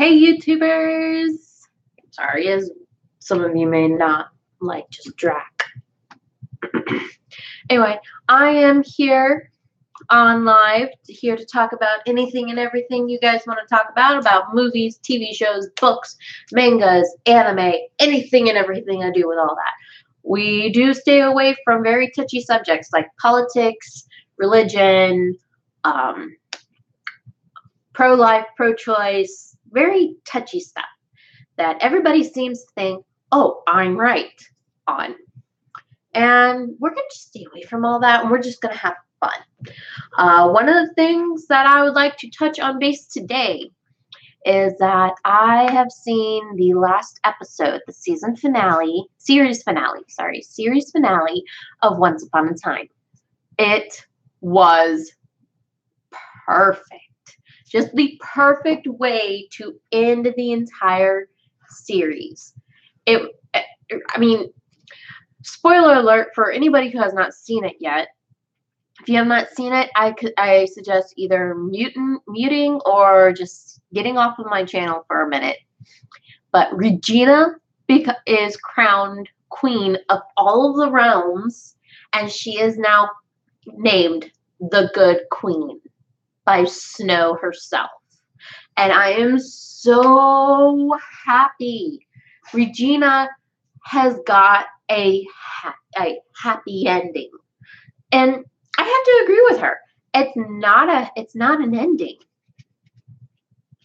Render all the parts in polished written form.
Hey YouTubers! Sorry, as some of you may not like just Drac. Anyway, I am here on live, here to talk about anything and everything you guys want to talk about movies, TV shows, books, mangas, anime, anything and everything I do with all that. We do stay away from very touchy subjects like politics, religion, pro-life, pro-choice, very touchy stuff that everybody seems to think, oh, I'm right on. And we're going to stay away from all that, and we're just going to have fun. One of the things that I would like to touch on base today is that I have seen the last episode, the series finale of Once Upon a Time. It was perfect. Just the perfect way to end the entire series. I mean, spoiler alert for anybody who has not seen it yet. If you have not seen it, I suggest either muting or just getting off of my channel for a minute. But Regina is crowned queen of all of the realms, and she is now named the Good Queen by Snow herself. And I am so happy. Regina has got a happy ending. And I have to agree with her. It's not an ending.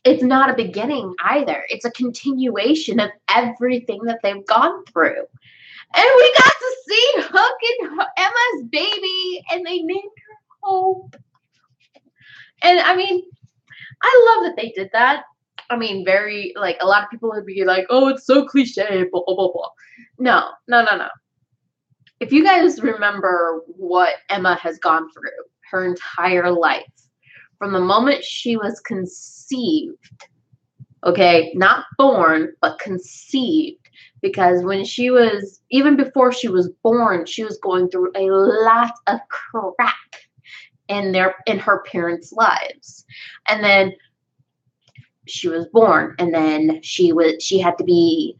It's not a beginning either. It's a continuation of everything that they've gone through. And we got to see Hook and Emma's baby, and they named her Hope. And I mean, I love that they did that. I mean, very, like, a lot of people would be like, oh, it's so cliche, blah, blah, blah, blah. No. If you guys remember what Emma has gone through her entire life, from the moment she was conceived, okay, not born, but conceived, because when she was, even before she was born, she was going through a lot of crap in her parents' lives. And then she was born, and then she had to be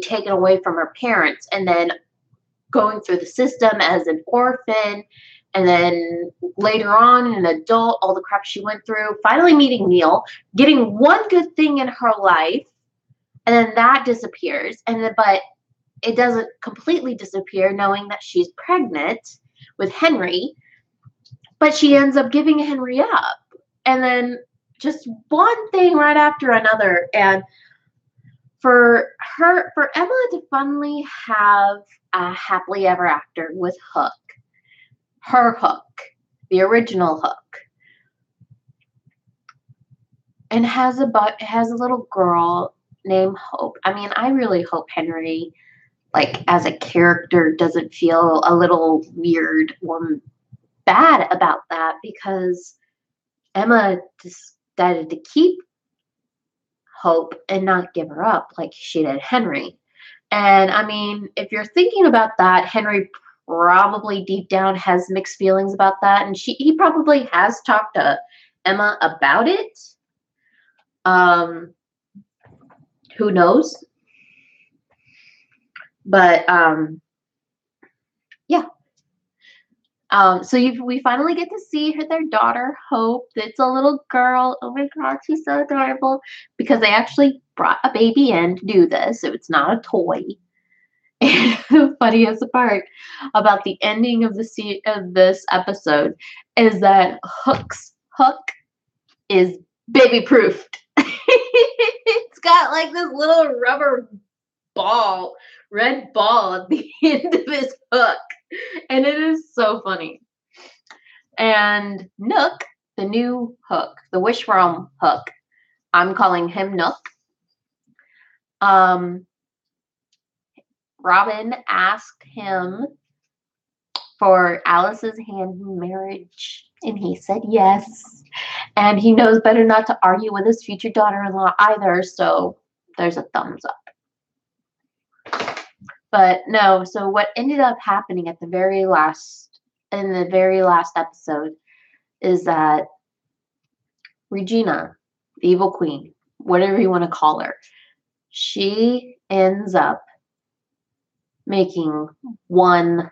taken away from her parents, and then going through the system as an orphan, and then later on an adult, all the crap she went through, finally meeting Neil, getting one good thing in her life, and then that disappears, but it doesn't completely disappear, knowing that she's pregnant with Henry, but she ends up giving Henry up, and then just one thing right after another. And for Emma to finally have a happily ever after with Hook, her Hook, the original Hook, and has a little girl named Hope. I mean, I really hope Henry, like, as a character, doesn't feel a little weird or bad about that, because Emma decided to keep Hope and not give her up like she did Henry. And I mean, if you're thinking about that, Henry probably deep down has mixed feelings about that, and he probably has talked to Emma about it. Who knows? But yeah. So we finally get to see their daughter, Hope. It's a little girl. Oh my God, she's so adorable. Because they actually brought a baby in to do this, so it's not a toy. And the funniest part about the ending of this episode is that Hook is baby-proofed. It's got like this little rubber ball, red ball at the end of his hook. And it is so funny. And Nook, the new Hook, the Wishworm Hook, I'm calling him Nook. Robin asked him for Alice's hand in marriage, and he said yes. And he knows better not to argue with his future daughter-in-law either, so there's a thumbs up. But no, so what ended up happening in the very last episode is that Regina the evil queen, whatever you want to call her, she ends up making one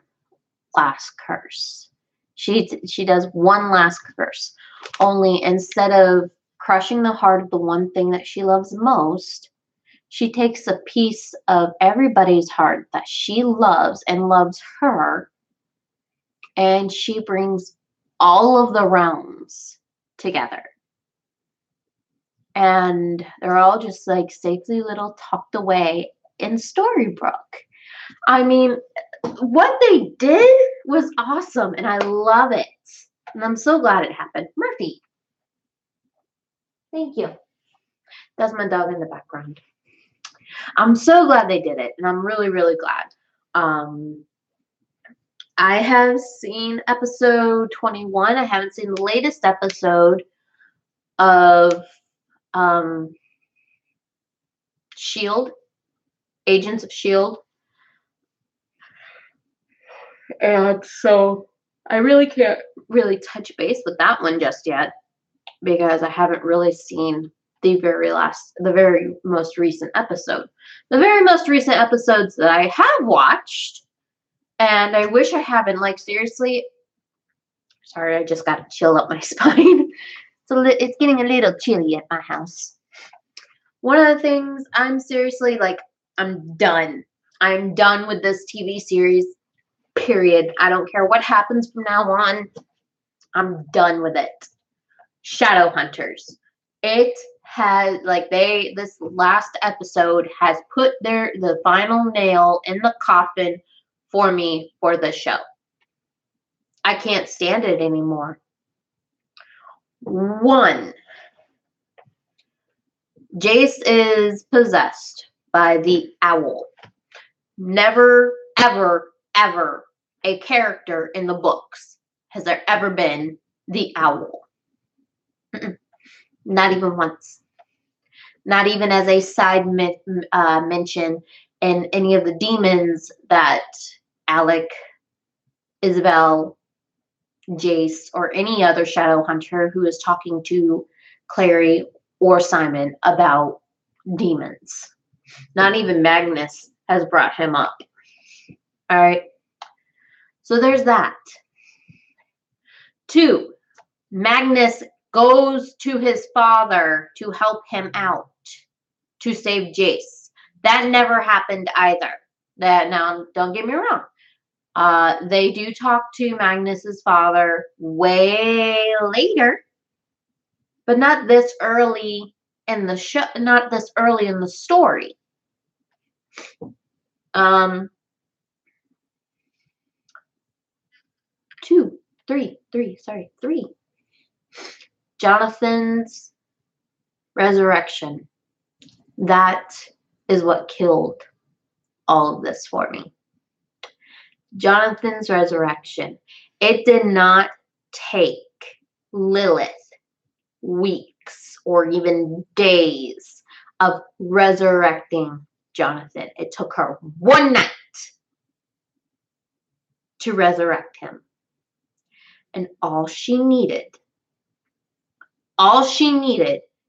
last curse. She does one last curse. Only instead of crushing the heart of the one thing that she loves most, she takes a piece of everybody's heart that she loves and loves her, and she brings all of the realms together. And they're all just like safely little tucked away in Storybrooke. I mean, what they did was awesome, and I love it. And I'm so glad it happened. Murphy, thank you. That's my dog in the background. I'm so glad they did it, and I'm really, really glad. I have seen episode 21. I haven't seen the latest episode of Shield, Agents of Shield. And so I really can't really touch base with that one just yet because I haven't really seen the very most recent episode. The very most recent episodes that I have watched, and I wish I haven't, like, seriously, sorry, I just got to chill up my spine. It's getting a little chilly at my house. One of the things, I'm seriously, like, I'm done. I'm done with this TV series, period. I don't care what happens from now on. I'm done with it. Shadowhunters. It has, like, this last episode has put the final nail in the coffin for me for the show. I can't stand it anymore. One, Jace is possessed by the owl. Never, ever, ever a character in the books has there ever been the owl. Not even once. Not even as a side mention in any of the demons that Alec, Isabel, Jace, or any other shadow hunter who is talking to Clary or Simon about demons. Not even Magnus has brought him up. All right. So there's that. 2, Magnus goes to his father to help him out to save Jace. That never happened either. Now, don't get me wrong. They do talk to Magnus's father way later, but not this early in the show. Not this early in the story. 3. Jonathan's resurrection. That is what killed all of this for me. Jonathan's resurrection. It did not take Lilith weeks or even days of resurrecting Jonathan. It took her one night to resurrect him. And all she needed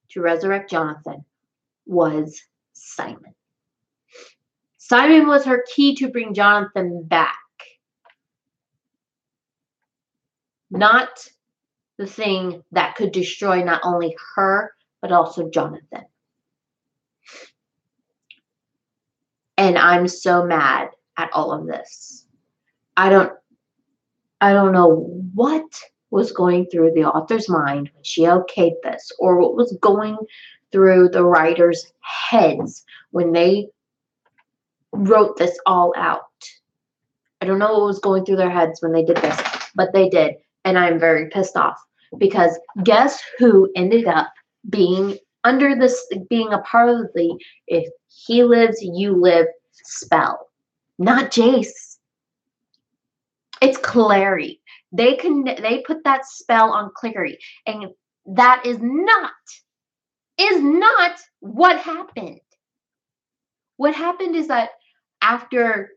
to resurrect Jonathan was Simon. Simon was her key to bring Jonathan back. Not the thing that could destroy not only her, but also Jonathan. And I'm so mad at all of this. I don't know what was going through the author's mind when she okayed this, or what was going through the writers' heads when they wrote this all out. I don't know what was going through their heads when they did this, but they did, and I'm very pissed off because guess who ended up being a part of the "if he lives, you live" spell? Not Jace. It's Clary. They put that spell on Clary, and that is not what happened. What happened is that after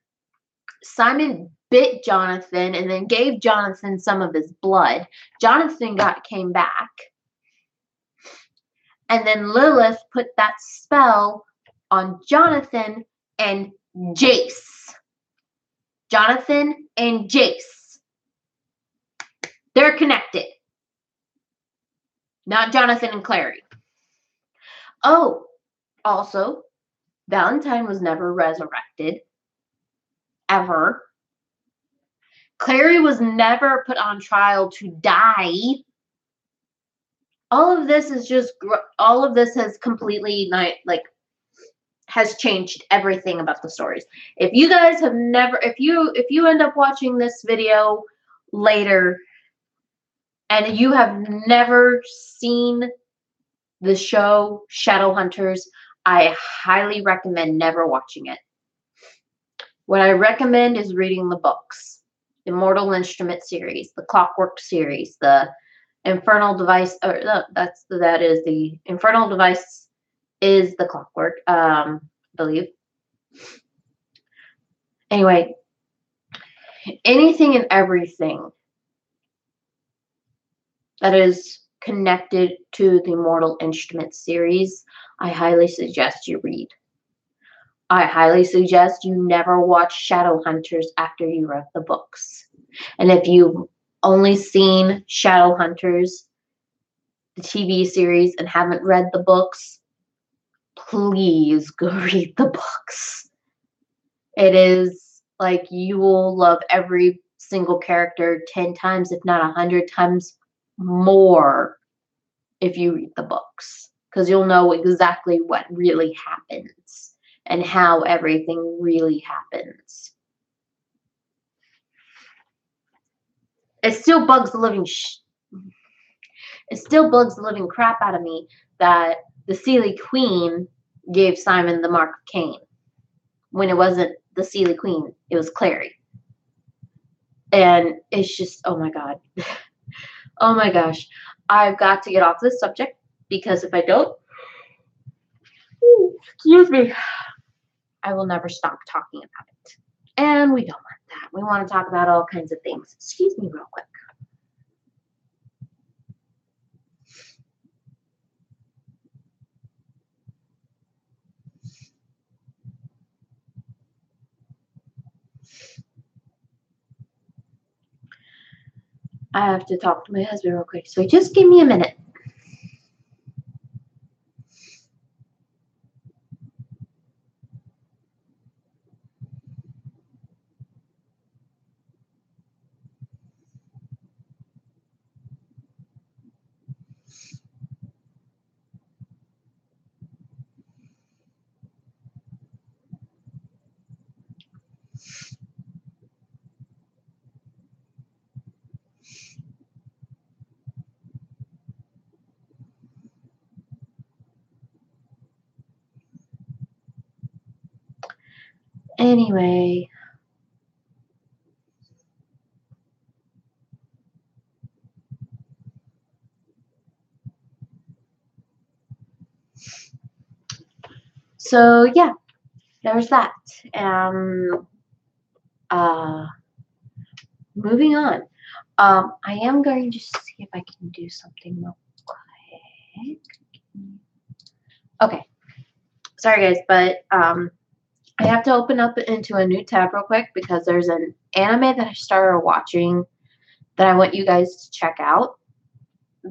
Simon bit Jonathan and then gave Jonathan some of his blood, Jonathan came back, And then Lilith put that spell on Jonathan and Jace. Jonathan and Jace. They're connected. Not Jonathan and Clary. Oh, also, Valentine was never resurrected. Ever. Clary was never put on trial to die. All of this is just, all of this has completely, has changed everything about the stories. If you guys have never, if you end up watching this video later and you have never seen the show Shadowhunters, I highly recommend never watching it. What I recommend is reading the books. The Mortal Instrument series, the Clockwork series, the Infernal Device, or no, that is the Infernal Device is the Clockwork, I believe. Anyway, anything and everything that is connected to the Mortal Instrument series, I highly suggest you read. I highly suggest you never watch Shadowhunters after you read the books. And if you've only seen Shadowhunters, the TV series, and haven't read the books, please go read the books. It is like you will love every single character 10 times, if not 100 times more if you read the books. Because you'll know exactly what really happens and how everything really happens. It still bugs the living crap out of me that the Seelie Queen gave Simon the Mark of Cain when it wasn't the Seelie Queen, it was Clary. And it's just, oh my god. Oh my gosh. I've got to get off this subject because if I don't, excuse me, I will never stop talking about it. And we don't want that. We want to talk about all kinds of things. Excuse me real quick. I have to talk to my husband real quick, so just give me a minute. Anyway. So yeah, there's that. Moving on. I am going to see if I can do something real quick. Okay. Sorry guys, but I have to open up into a new tab real quick because there's an anime that I started watching that I want you guys to check out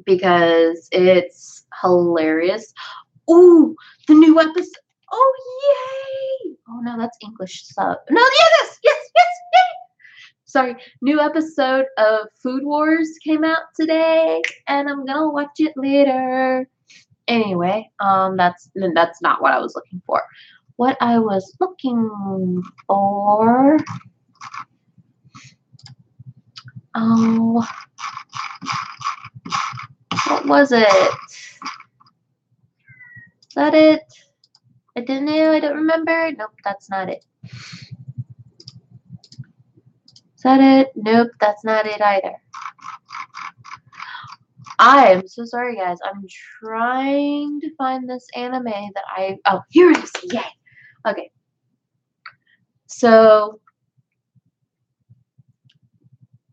because it's hilarious. Ooh, the new episode. Oh, yay! Oh, no, that's English sub. No, yes, yay! Sorry, new episode of Food Wars came out today, and I'm gonna watch it later. Anyway, that's not what I was looking for. What I was looking for. Oh, what was it? Is that it? I don't know. I don't remember. Nope, that's not it. Is that it? Nope, that's not it either. I am so sorry, guys. I'm trying to find this anime that oh, here it is. Yay. Okay. So,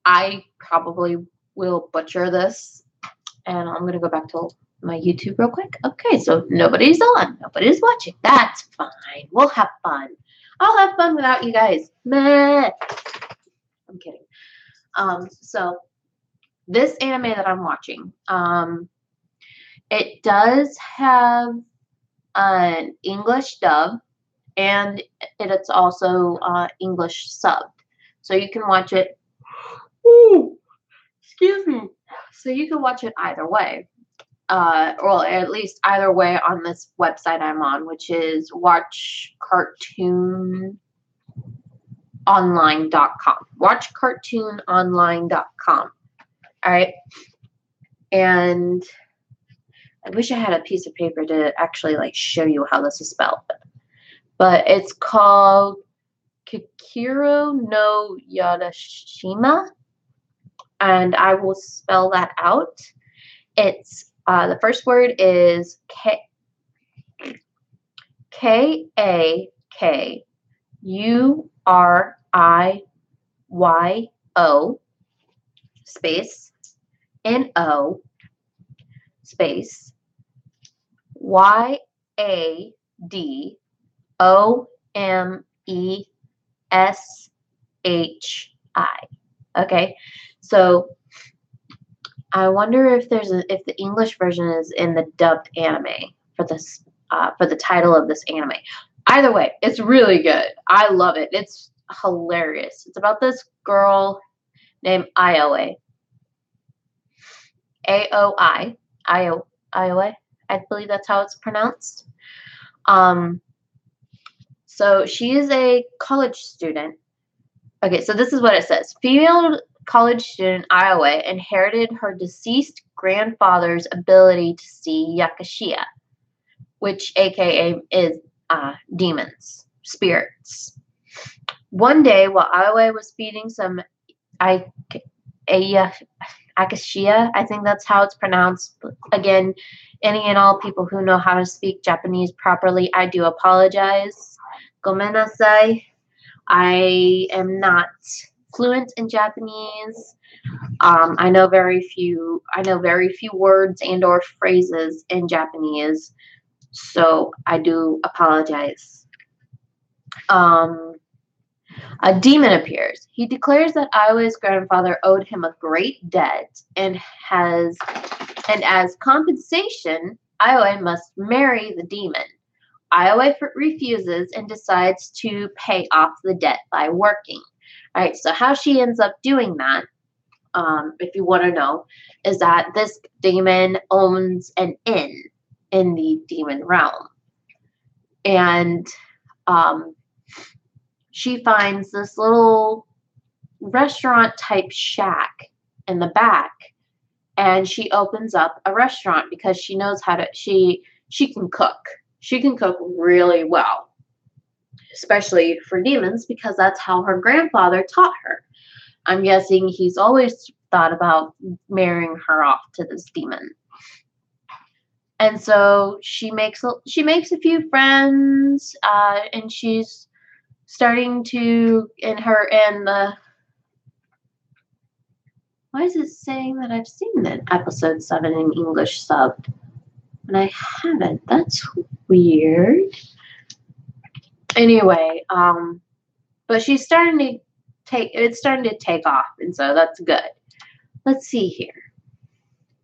I probably will butcher this. And I'm going to go back to my YouTube real quick. Okay, so nobody's on. Nobody's watching. That's fine. We'll have fun. I'll have fun without you guys. Meh. I'm kidding. So this anime that I'm watching, it does have an English dub and it's also English subbed. So you can watch it. Ooh, excuse me. So you can watch it either way. Or at least either way on this website I'm on, which is watchcartoononline.com. Watchcartoononline.com. All right. And I wish I had a piece of paper to actually like show you how this is spelled. But it's called Kikiro no Yadashima. And I will spell that out. It's the first word is Kakuryo space No space YADOMESHI. Okay, so I wonder if if the English version is in the dubbed anime for this for the title of this anime. Either way, it's really good. I love it. It's hilarious. It's about this girl named Ioe. AOI. Ioe. I believe that's how it's pronounced. So she is a college student. Okay, so this is what it says. Female college student Ioe inherited her deceased grandfather's ability to see Yakashia, which aka is demons, spirits. One day, while Ioe was feeding some Akashia, I think that's how it's pronounced. Again, any and all people who know how to speak Japanese properly, I do apologize. Gomenasai. I am not fluent in Japanese. I know very few words and or phrases in Japanese, so I do apologize. A demon appears. He declares that Ioe's grandfather owed him a great debt, and as compensation, Ioe must marry the demon. Ioe refuses and decides to pay off the debt by working. All right, so how she ends up doing that, if you want to know, is that this demon owns an inn in the demon realm. And she finds this little restaurant type shack in the back, and she opens up a restaurant because she knows how to, she can cook. She can cook really well, especially for demons, because that's how her grandfather taught her. I'm guessing he's always thought about marrying her off to this demon. And so she makes a few friends, and she's starting to why is it saying that I've seen that episode 7 in English subbed? And I haven't. That's weird. Anyway, but it's starting to take off, and so that's good. Let's see here.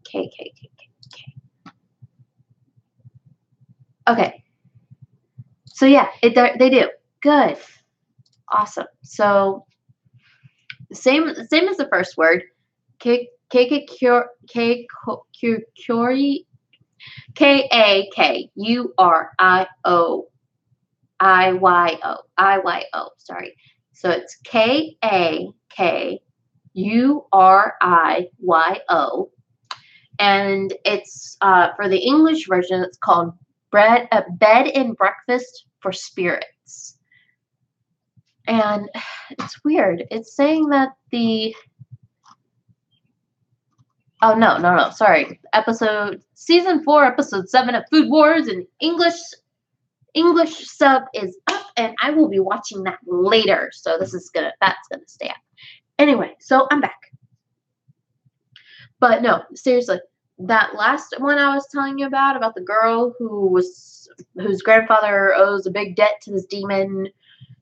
K. Okay. So yeah, they do. Good. Awesome. So same as the first word. Kakuryo. Sorry. So it's Kakuryo. And it's for the English version, it's called Bed and Breakfast for Spirits. And it's weird. It's saying that sorry. Season 4, episode 7 of Food Wars in English sub is up, and I will be watching that later. So that's gonna stay up. Anyway, so I'm back. But no, seriously, that last one I was telling you about the girl whose grandfather owes a big debt to this demon,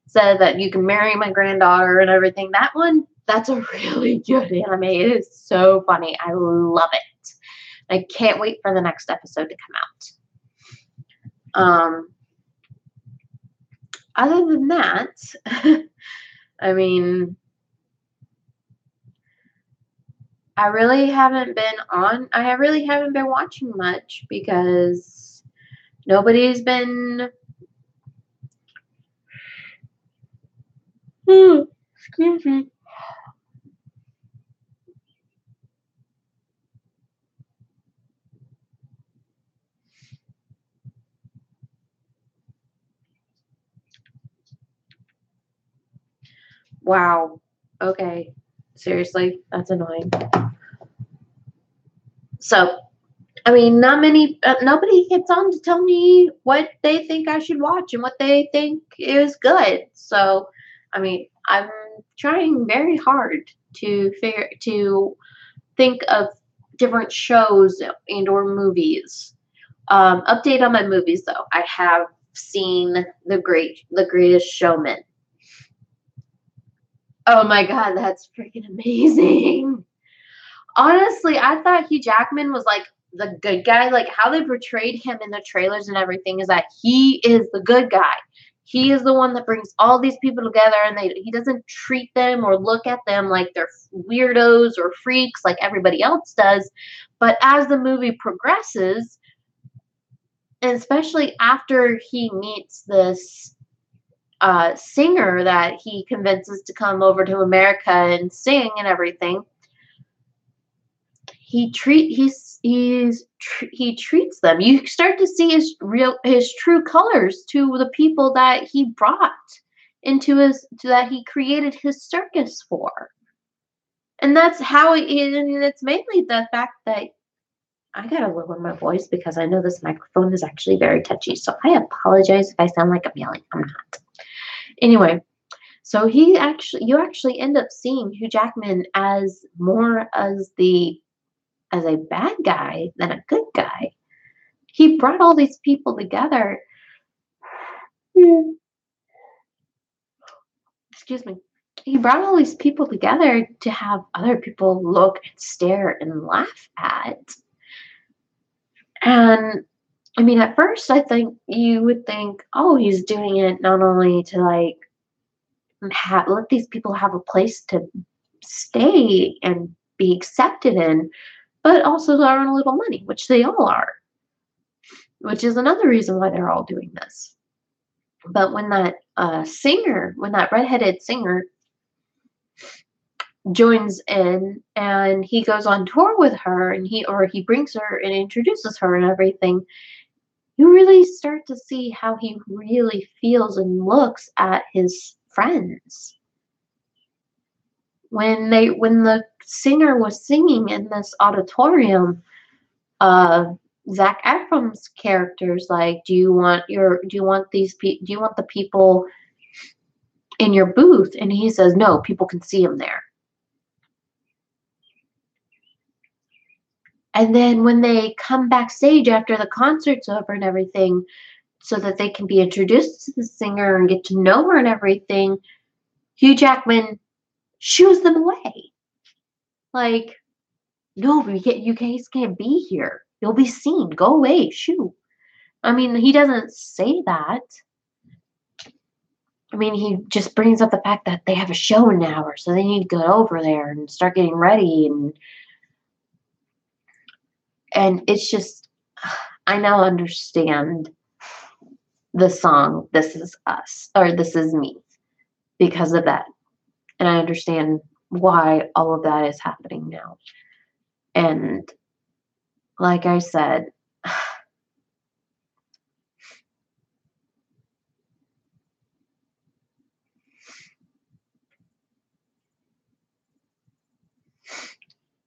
said that you can marry my granddaughter and everything. That one, that's a really good anime. It is so funny. I love it. I can't wait for the next episode to come out. Other than that, I mean, I really haven't been watching much because nobody's been, excuse me. Wow. Okay. Seriously, that's annoying. So, I mean, nobody gets on to tell me what they think I should watch and what they think is good. So, I mean, I'm trying very hard to think of different shows and or movies. Update on my movies though. I have seen The Greatest Showman. Oh my god, that's freaking amazing. Honestly, I thought Hugh Jackman was like the good guy. Like how they portrayed him in the trailers and everything is that he is the good guy. He is the one that brings all these people together, and he doesn't treat them or look at them like they're weirdos or freaks like everybody else does. But as the movie progresses, and especially after he meets this singer that he convinces to come over to America and sing and everything, he treats them. You start to see his true colors to the people that he brought that he created his circus for. And that's how and it's mainly the fact that I gotta lower my voice because I know this microphone is actually very touchy. So I apologize if I sound like I'm yelling. I'm not. Anyway, so you actually end up seeing Hugh Jackman as more as a bad guy than a good guy. He brought all these people together. Excuse me. He brought all these people together to have other people look and stare and laugh at. And I mean, at first, I think you would think, oh, he's doing it not only to like let these people have a place to stay and be accepted in, but also to earn a little money, which they all are, which is another reason why they're all doing this. But when that redheaded singer joins in and he goes on tour with her and he brings her and introduces her and everything, you really start to see how he really feels and looks at his friends. When the singer was singing in this auditorium, Zac Efron's character's like, do you want the people in your booth? And he says, no, people can see him there. And then when they come backstage after the concert's over and everything, so that they can be introduced to the singer and get to know her and everything, Hugh Jackman shoos them away. Like, no, you guys can't be here. You'll be seen. Go away. Shoo. I mean, he doesn't say that. I mean, he just brings up the fact that they have a show in an hour, so they need to go over there and start getting ready. And it's just, I now understand the song This Is Us, or This Is Me, because of that. And I understand why all of that is happening now. And like I said,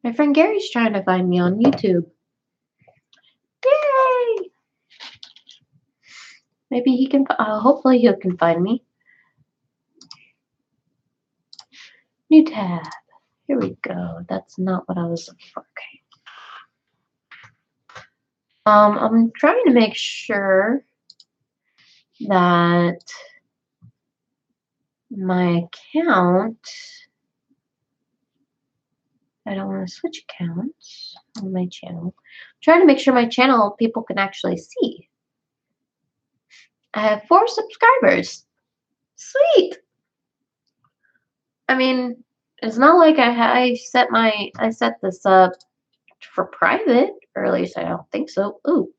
my friend Gary's trying to find me on YouTube. Yay! Maybe he can, hopefully he can find me. New tab. Here we go. That's not what I was looking for. Okay. I'm trying to make sure that my account, I don't want to switch accounts on my channel. I'm trying to make sure my channel people can actually see. I have 4 subscribers. Sweet. I mean, it's not like I set this up for private, or at least I don't think so. Ooh.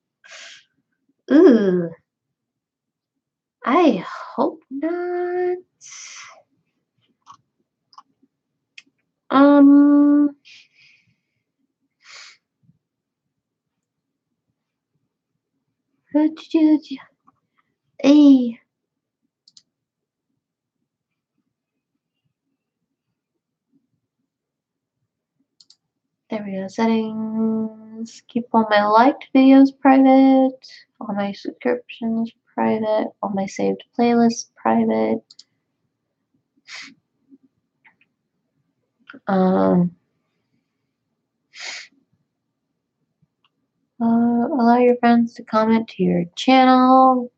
I hope not. Um. Hey. There we go. Settings. Keep all my liked videos private. All my subscriptions private. All my saved playlists private. Um. Allow your friends to comment to your channel.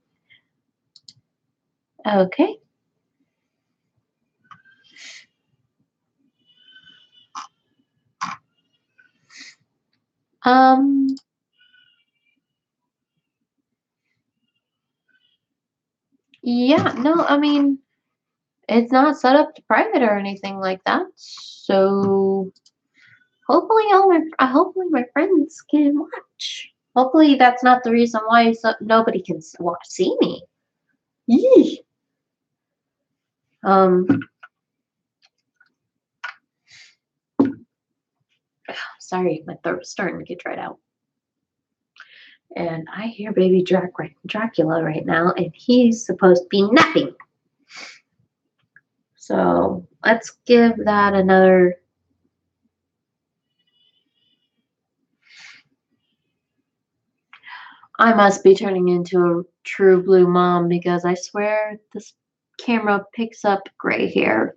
Okay. Um. Yeah. No. I mean, it's not set up to private or anything like that. So hopefully my friends can watch. Hopefully that's not the reason why nobody can see me. Yee. Um. Sorry, my throat's starting to get dried out. And I hear baby Dracula right now, and he's supposed to be napping. So let's give that another. I must be turning into a true blue mom because I swear this camera picks up gray hair.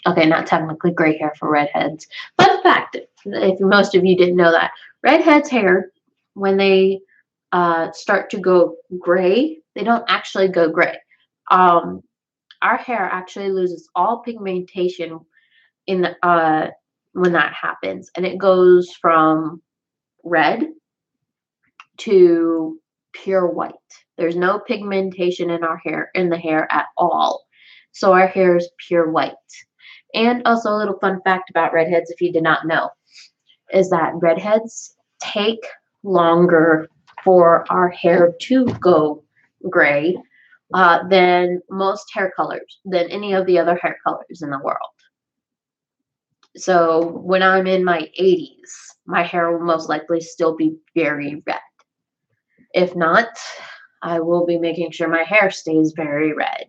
Okay, not technically gray hair for redheads. Fun fact, if most of you didn't know that, redheads' hair, when they start to go gray, they don't actually go gray. Our hair actually loses all pigmentation in the when that happens, and it goes from red to pure white. There's no pigmentation in the hair at all. So our hair is pure white. And also a little fun fact about redheads, if you did not know, is that redheads take longer for our hair to go gray than most hair colors, than any of the other hair colors in the world. So when I'm in my 80s, my hair will most likely still be very red. If not, I will be making sure my hair stays very red.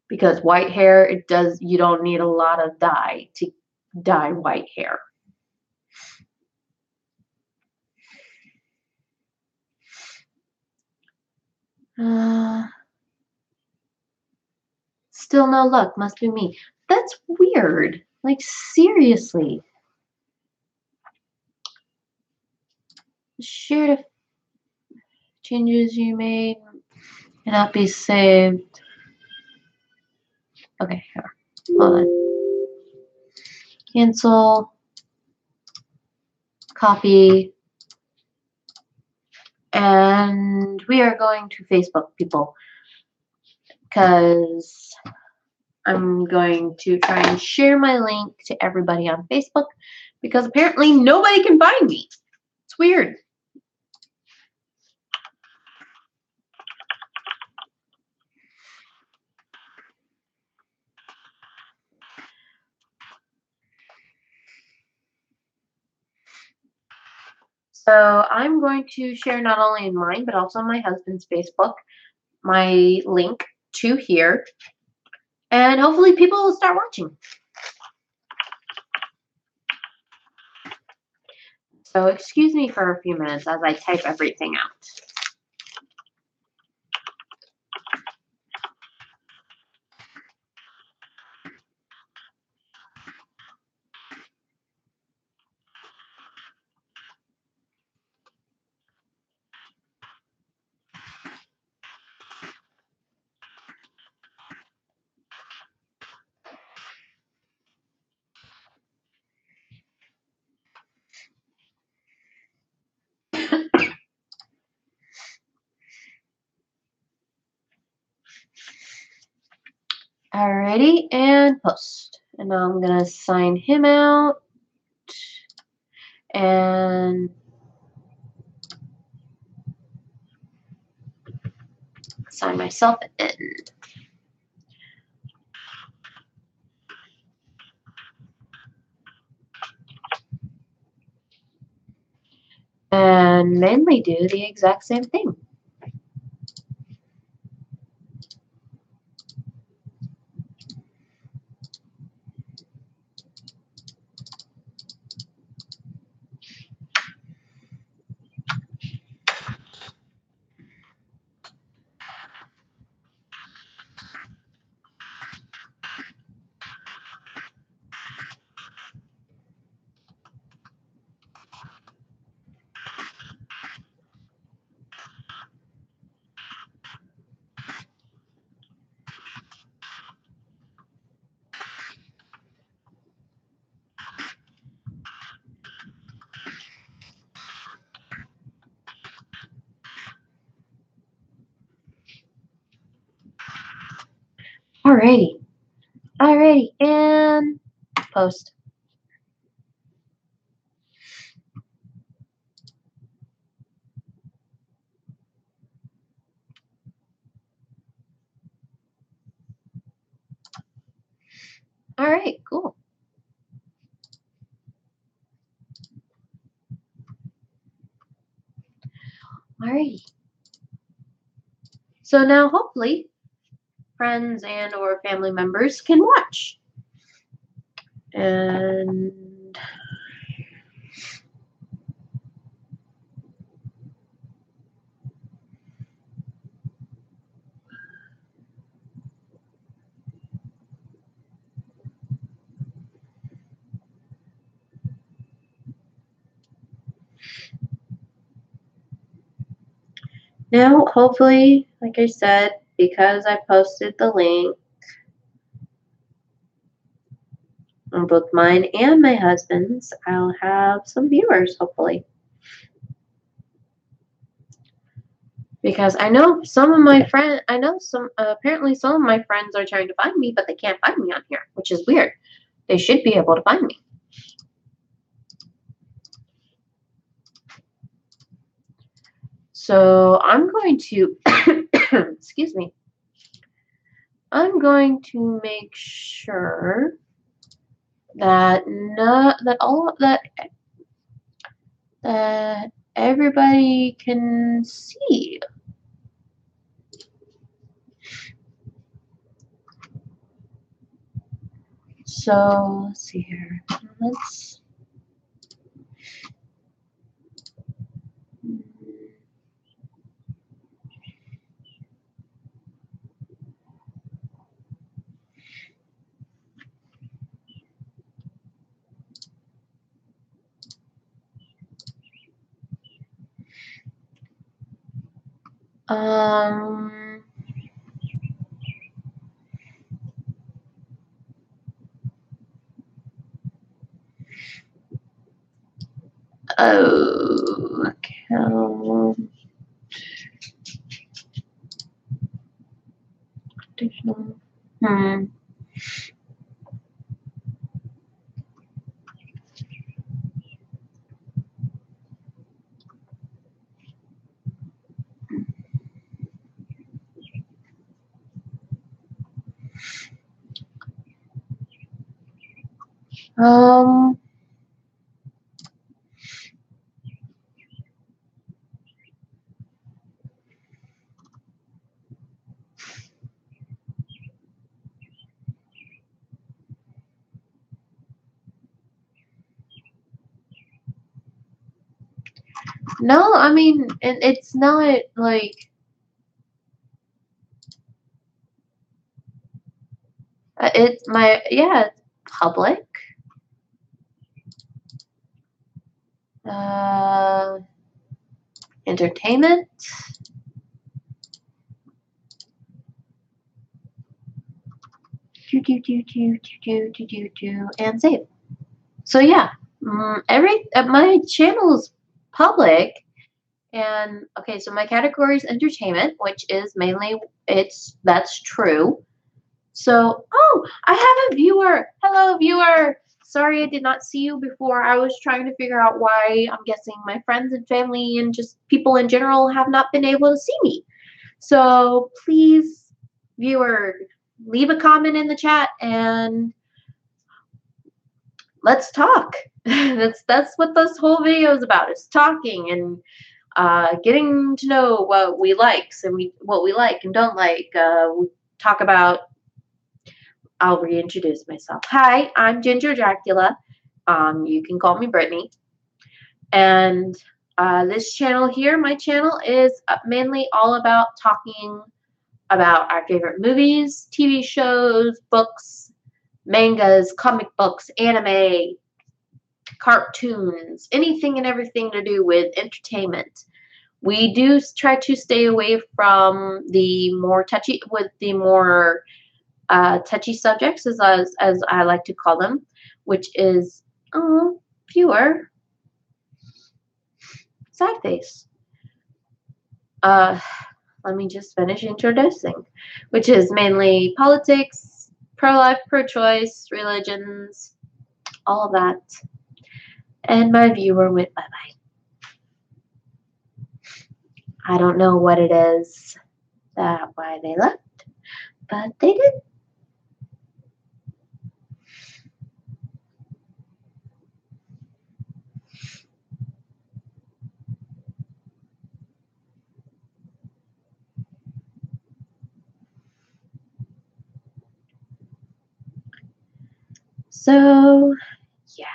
Because white hair, you don't need a lot of dye to dye white hair. Still no luck, must be me. That's weird. Like, seriously. Share the changes you made cannot be saved. Okay, here. Hold on. Cancel. Copy. And we are going to Facebook, people. Because I'm going to try and share my link to everybody on Facebook. Because apparently nobody can find me. It's weird. So I'm going to share not only in mine, but also my husband's Facebook, my link to here. And hopefully people will start watching. So excuse me for a few minutes as I type everything out. Alrighty, and post. And now I'm gonna sign him out and sign myself in. And mainly do the exact same thing. Alrighty. Alrighty, and post. Alright, cool. Alrighty. So now hopefully friends and or family members can watch. And now hopefully, like I said, because I posted the link on both mine and my husband's, I'll have some viewers hopefully. Because I know some of my friends, apparently some of my friends are trying to find me, but they can't find me on here, which is weird. They should be able to find me. So I'm going to, excuse me, I'm going to make sure that that everybody can see. So let's see here. Let's. Um. Oh, account. Additional. Um. No, I mean, it's not like. It's my, yeah, it's public. Uh, entertainment. And save. So yeah, my channel is public, and okay, so my category is entertainment, which is mainly that's true. So, oh, I have a viewer. Hello, viewer. Sorry I did not see you before. I was trying to figure out why I'm guessing my friends and family and just people in general have not been able to see me. So please, viewer, leave a comment in the chat and let's talk. That's what this whole video is about. Is talking and getting to know what we like and what we like and don't like. We talk about. I'll reintroduce myself. Hi, I'm Ginger Dracula. You can call me Brittany. And this channel here, my channel, is mainly all about talking about our favorite movies, TV shows, books, mangas, comic books, anime, cartoons, anything and everything to do with entertainment. We do try to stay away from the more touchy touchy subjects, as I like to call them, which is fewer side face. Let me just finish introducing, which is mainly politics, pro-life, pro-choice, religions, all of that. And my viewer went bye-bye. I don't know what it is why they left, but they did. So, yeah.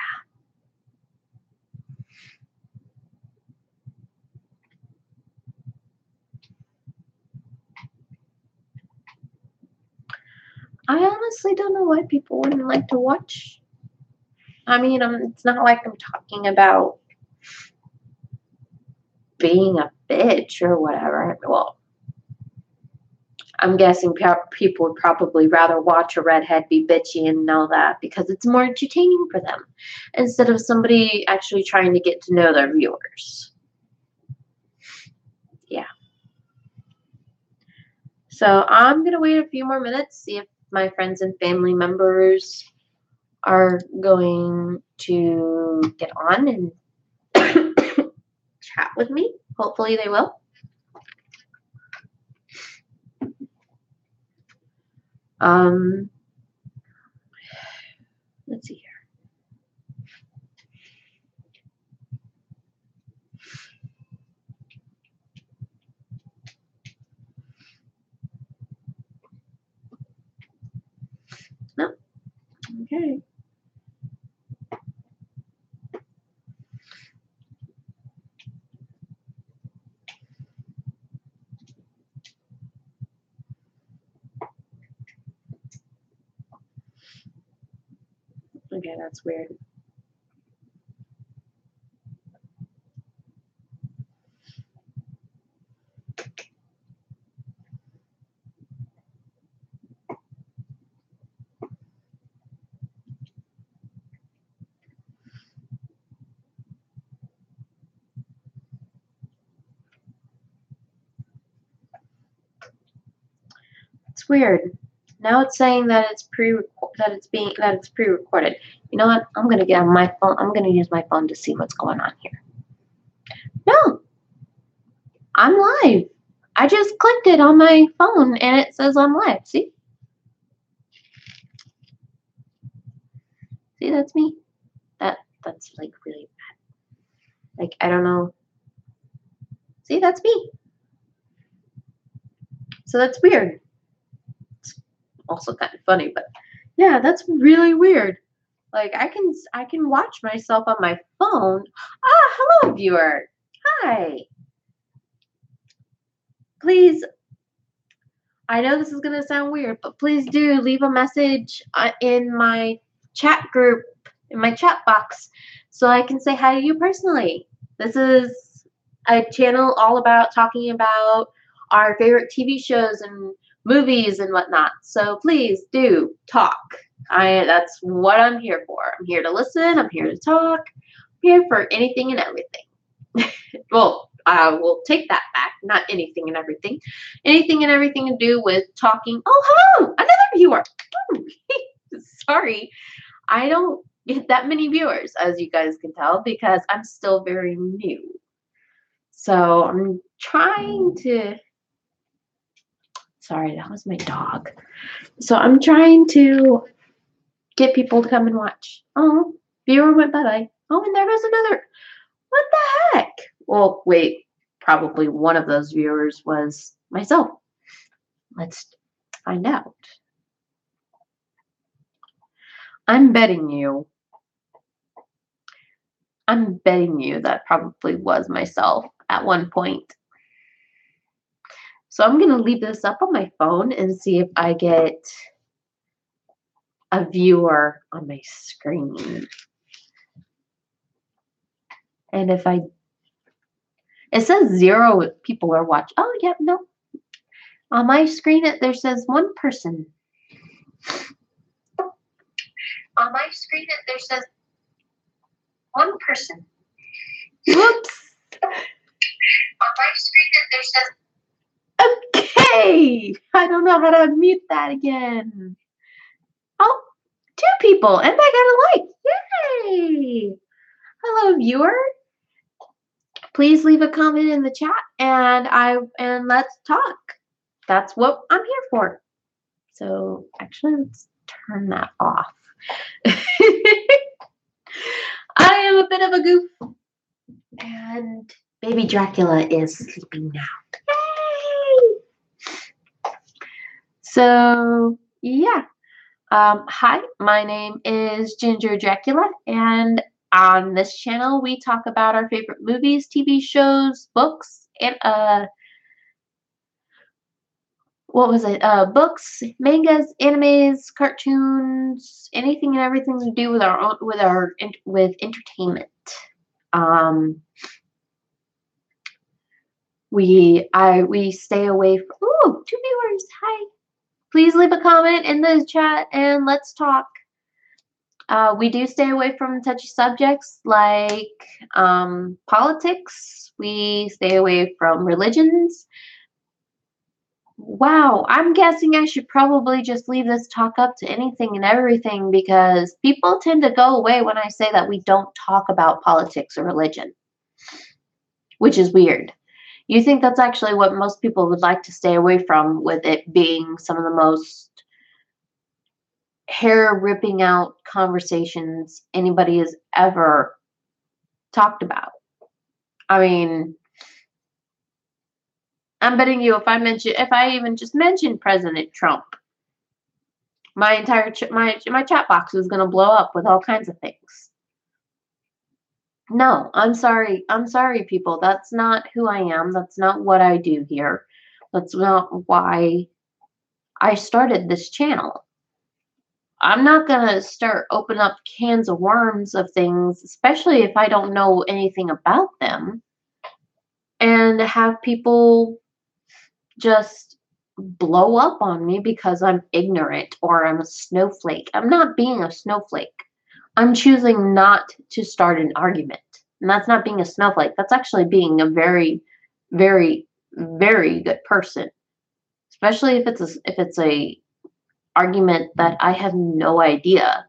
I honestly don't know why people wouldn't like to watch. I mean, it's not like I'm talking about being a bitch or whatever. Well, I'm guessing people would probably rather watch a redhead be bitchy and know that because it's more entertaining for them instead of somebody actually trying to get to know their viewers. Yeah. So I'm going to wait a few more minutes, see if my friends and family members are going to get on and chat with me. Hopefully they will. Let's see here. No. Okay. Okay, that's weird. It's weird. Now it's saying that it's pre-recorded. You know what? I'm gonna get on my phone. I'm gonna use my phone to see what's going on here. No, I'm live. I just clicked it on my phone and it says I'm live. See? See, that's me. That's like really bad. Like I don't know. See, that's me. So that's weird. It's also kind of funny, but yeah, that's really weird. Like I can watch myself on my phone. Ah, hello viewer. Hi. Please, I know this is going to sound weird, but please do leave a message in my chat group, in my chat box, so I can say hi to you personally. This is a channel all about talking about our favorite TV shows and movies and whatnot. So please do talk. That's what I'm here for. I'm here to listen. I'm here to talk. I'm here for anything and everything. Well, I will take that back. Not anything and everything. Anything and everything to do with talking. Oh, hello! Another you are. Sorry. I don't get that many viewers, as you guys can tell, because I'm still very new. So I'm trying to, sorry, that was my dog. So I'm trying to get people to come and watch. Oh, viewer went bye-bye. Oh, and there goes another. What the heck? Well, wait, probably one of those viewers was myself. Let's find out. I'm betting you that probably was myself at one point. So I'm going to leave this up on my phone and see if I get a viewer on my screen. And if it says 0 people are watching. Oh, yeah, no. On my screen, there says 1 person. On my screen, there says 1 person. Whoops. On my screen, there says. Okay. I don't know how to mute that again. Oh, 2 people, and I got a like. Yay! Hello, viewer. Please leave a comment in the chat, and let's talk. That's what I'm here for. So actually, let's turn that off. I am a bit of a goof, and baby Dracula is sleeping now. Yay! So yeah. Hi, my name is Ginger Dracula, and on this channel we talk about our favorite movies, TV shows, books, and books, mangas, animes, cartoons, anything and everything to do with entertainment. We stay away from 2 viewers. Hi. Please leave a comment in the chat and let's talk. We do stay away from touchy subjects like politics. We stay away from religions. Wow, I'm guessing I should probably just leave this talk up to anything and everything because people tend to go away when I say that we don't talk about politics or religion, which is weird. You think that's actually what most people would like to stay away from, with it being some of the most hair-ripping out conversations anybody has ever talked about. I mean, I'm betting you if I even just mention President Trump, my entire my chat box is going to blow up with all kinds of things. No, I'm sorry. I'm sorry, people. That's not who I am. That's not what I do here. That's not why I started this channel. I'm not going to open up cans of worms of things, especially if I don't know anything about them, and have people just blow up on me because I'm ignorant or I'm a snowflake. I'm not being a snowflake. I'm choosing not to start an argument. And that's not being a snowflake. That's actually being a very, very, very good person. Especially if it's a argument that I have no idea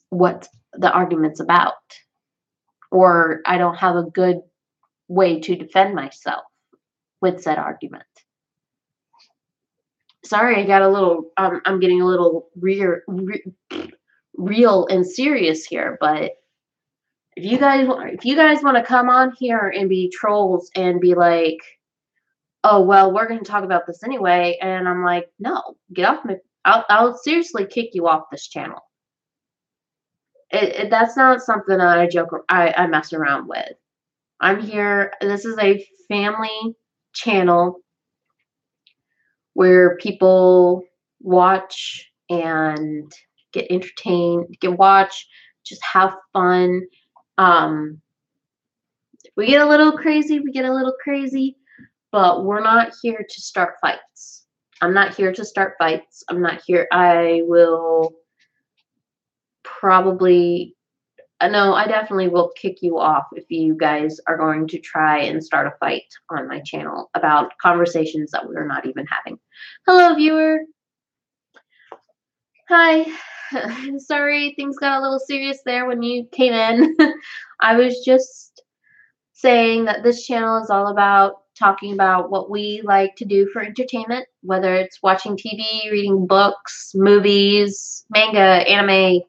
what the argument's about, or I don't have a good way to defend myself with said argument. Sorry, I got a little. I'm getting a little real and serious here, but if you guys want to come on here and be trolls and be like, oh well, we're going to talk about this anyway, and I'm like, no, get off me. I'll seriously kick you off this channel. That's not something that I mess around with. I'm here. This is a family channel where people watch and get entertained, just have fun. If we get a little crazy, we get a little crazy, but we're not here to start fights. I'm not here to start fights. I'm not here. I will probably, no, I definitely will kick you off if you guys are going to try and start a fight on my channel about conversations that we're not even having. Hello, viewer. Hi. Sorry, things got a little serious there when you came in. I was just saying that this channel is all about talking about what we like to do for entertainment, whether it's watching TV, reading books, movies, manga, anime.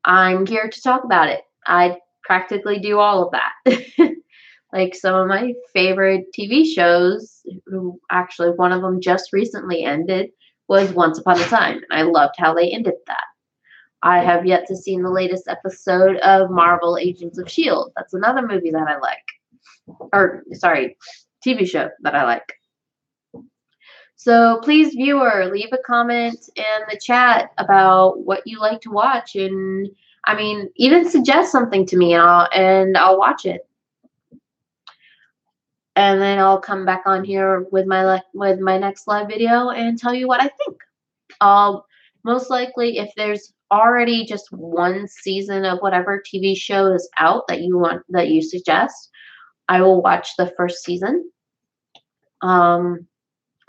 I'm here to talk about it. I practically do all of that. Like some of my favorite TV shows, who actually one of them just recently ended, was Once Upon a Time. And I loved how they ended that. I have yet to see the latest episode of Marvel Agents of S.H.I.E.L.D. That's another movie that I like. Or, sorry, TV show that I like. So please, viewer, leave a comment in the chat about what you like to watch, and I mean, even suggest something to me, and I'll watch it. And then I'll come back on here with my next live video and tell you what I think. Most likely, if there's already just one season of whatever TV show is out that you suggest, I will watch the first season.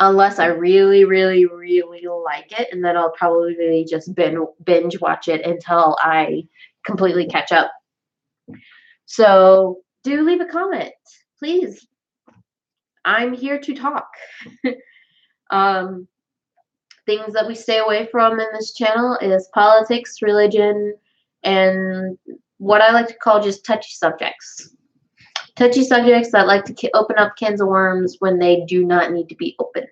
Unless I really, really, really like it, and then I'll probably just binge watch it until I completely catch up. So do leave a comment, please. I'm here to talk. Things that we stay away from in this channel is politics, religion, and what I like to call just touchy subjects. Touchy subjects that like to open up cans of worms when they do not need to be open.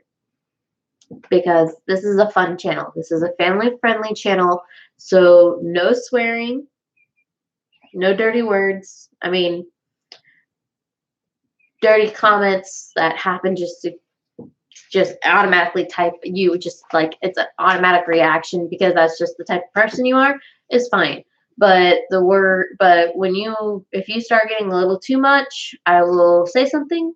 Because this is a fun channel. This is a family-friendly channel, so no swearing, no dirty words. I mean, dirty comments that happen just automatically type you just like it's an automatic reaction because that's just the type of person you are is fine. But if you start getting a little too much, I will say something,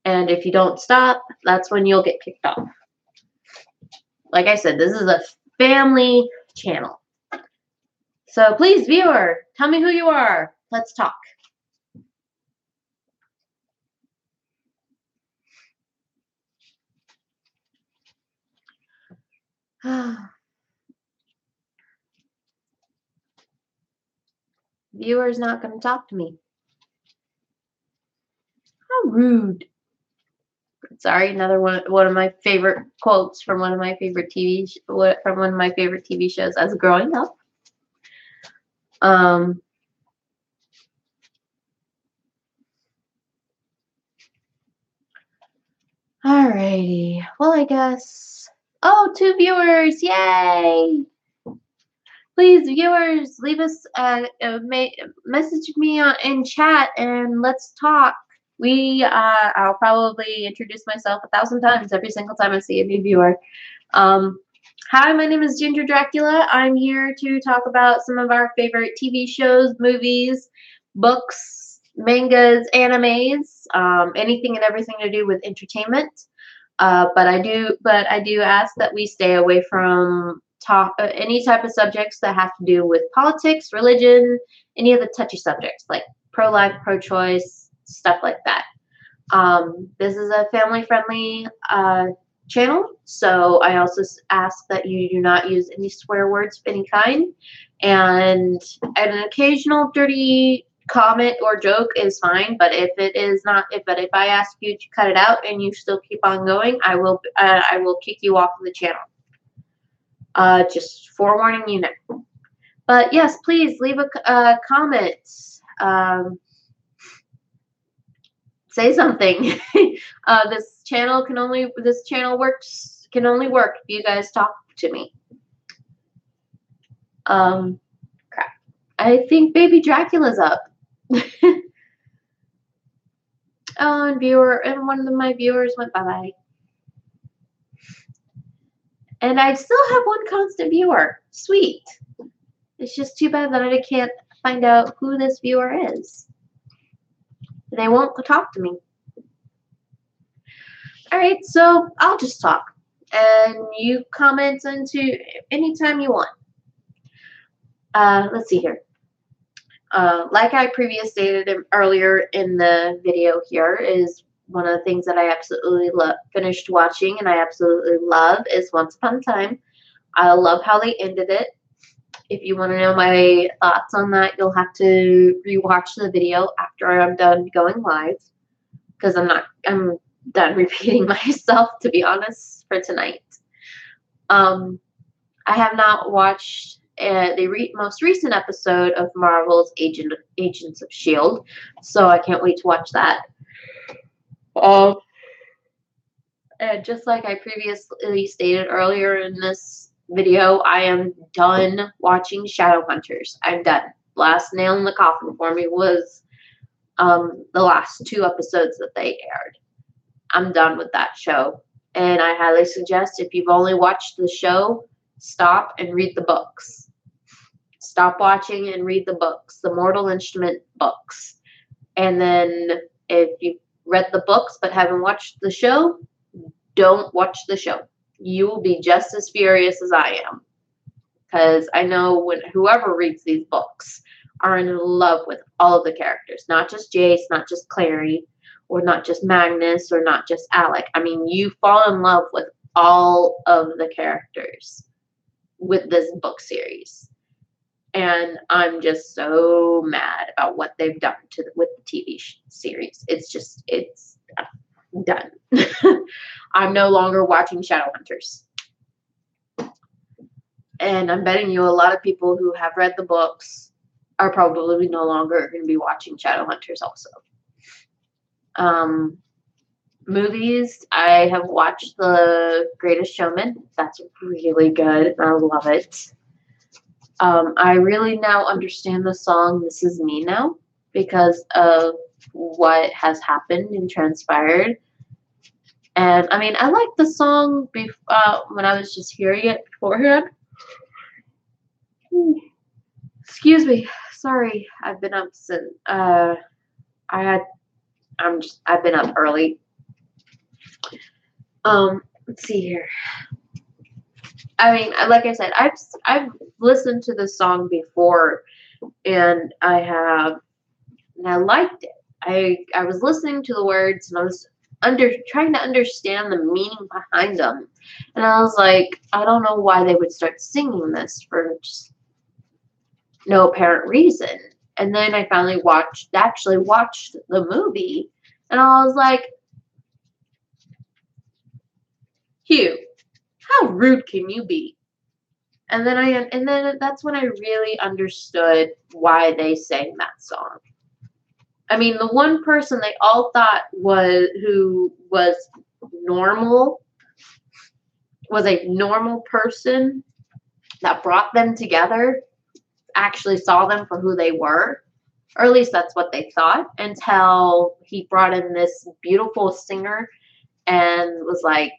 and if you don't stop, that's when you'll get kicked off. Like I said, this is a family channel. So please, viewer, tell me who you are. Let's talk. Viewer's not going to talk to me. How rude. Sorry, another one of my favorite quotes from one of my favorite TV shows as growing up. Alrighty. Well, I guess. Oh, 2 viewers! Yay! Please, viewers, leave us message me in chat and let's talk. I'll probably introduce myself 1,000 times every single time I see a new viewer. Hi, my name is Ginger Dracula. I'm here to talk about some of our favorite TV shows, movies, books, mangas, animes, anything and everything to do with entertainment. But I do ask that we stay away from any type of subjects that have to do with politics, religion, any of the touchy subjects like pro-life, pro-choice, stuff like that. This is a family-friendly channel, so I also ask that you do not use any swear words of any kind, and an occasional dirty comment or joke is fine, but if I ask you to cut it out and you still keep on going, I will kick you off of the channel. Just forewarning you now. But yes, please leave a comment. Say something. This channel can only work if you guys talk to me. Crap. I think Baby Dracula's up. Oh, and one of my viewers went bye-bye. And I still have one constant viewer. Sweet. It's just too bad that I can't find out who this viewer is. They won't talk to me. Alright, so I'll just talk. And you comment into anytime you want. Let's see here. Like I previously stated earlier in the video here, is one of the things that I absolutely finished watching and I absolutely love is Once Upon a Time. I love how they ended it. If you want to know my thoughts on that, you'll have to rewatch the video after I'm done going live, because I'm done repeating myself, to be honest, for tonight. I have not watched the most recent episode of Marvel's Agents of S.H.I.E.L.D., so I can't wait to watch that. And just like I previously stated earlier in this video, I am done watching Shadowhunters. I'm done. Last nail in the coffin for me was the last 2 episodes that they aired. I'm done with that show. And I highly suggest, if you've only watched the show, stop and read the books. Stop watching and read the books, the Mortal Instrument books. And then if you've read the books but haven't watched the show, don't watch the show. You will be just as furious as I am. Because I know when whoever reads these books are in love with all of the characters. Not just Jace, not just Clary, or not just Magnus, or not just Alec. I mean, you fall in love with all of the characters with this book series. And I'm just so mad about what they've done with the TV series. It's done. I'm no longer watching Shadowhunters. And I'm betting you a lot of people who have read the books are probably no longer going to be watching Shadowhunters also. Movies, I have watched The Greatest Showman. That's really good. I love it. I really now understand the song This Is Me now because of what has happened and transpired. And I mean, I liked the song when I was just hearing it beforehand. Excuse me. Sorry, I've been up since I've been up early. Let's see here. I mean, like I said, I've listened to this song before, and I liked it. I was listening to the words, and I was trying to understand the meaning behind them, and I was like, I don't know why they would start singing this for just no apparent reason. And then I finally watched the movie, and I was like, Hugh, how rude can you be? And then that's when I really understood why they sang that song. I mean, the one person they all thought who was normal, was a normal person that brought them together, actually saw them for who they were, or at least that's what they thought, until he brought in this beautiful singer and was like,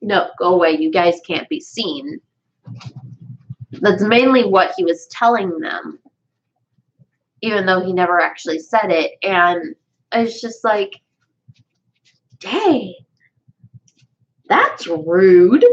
no, go away, you guys can't be seen. That's mainly what he was telling them, even though he never actually said it. And it's just like, dang, that's rude.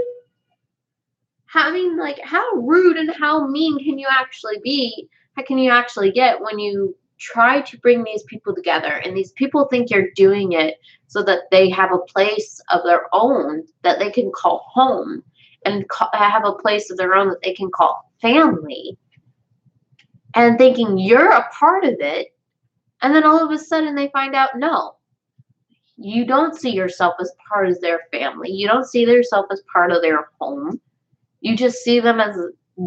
I mean, like, how rude and how mean can you actually be? How can you actually get when you try to bring these people together, and these people think you're doing it so that they have a place of their own that they can call home, and have a place of their own that they can call family, and thinking you're a part of it, and then all of a sudden they find out, no, you don't see yourself as part of their family. You don't see yourself as part of their home. You just see them as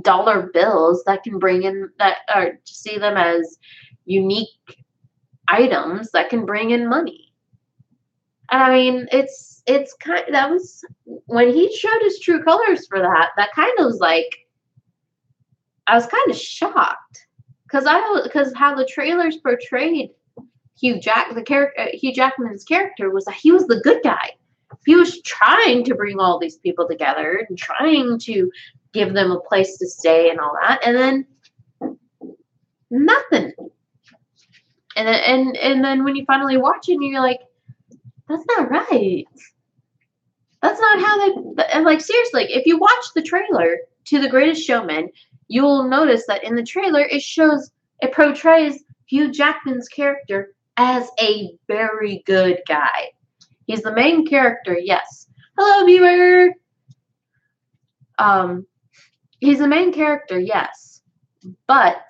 dollar bills that can bring in or see them as unique items that can bring in money. And I mean, that was when he showed his true colors for that. That kind of was like, I was kind of shocked because how the trailers portrayed Hugh Jackman's character was that he was the good guy. He was trying to bring all these people together and trying to give them a place to stay and all that, and then nothing. And then when you finally watch it, and you're like, that's not right. That's not how they. And like, seriously, if you watch the trailer to The Greatest Showman, you will notice that in the trailer it portrays Hugh Jackman's character as a very good guy. He's the main character, yes. Hello, viewer. He's the main character, yes, but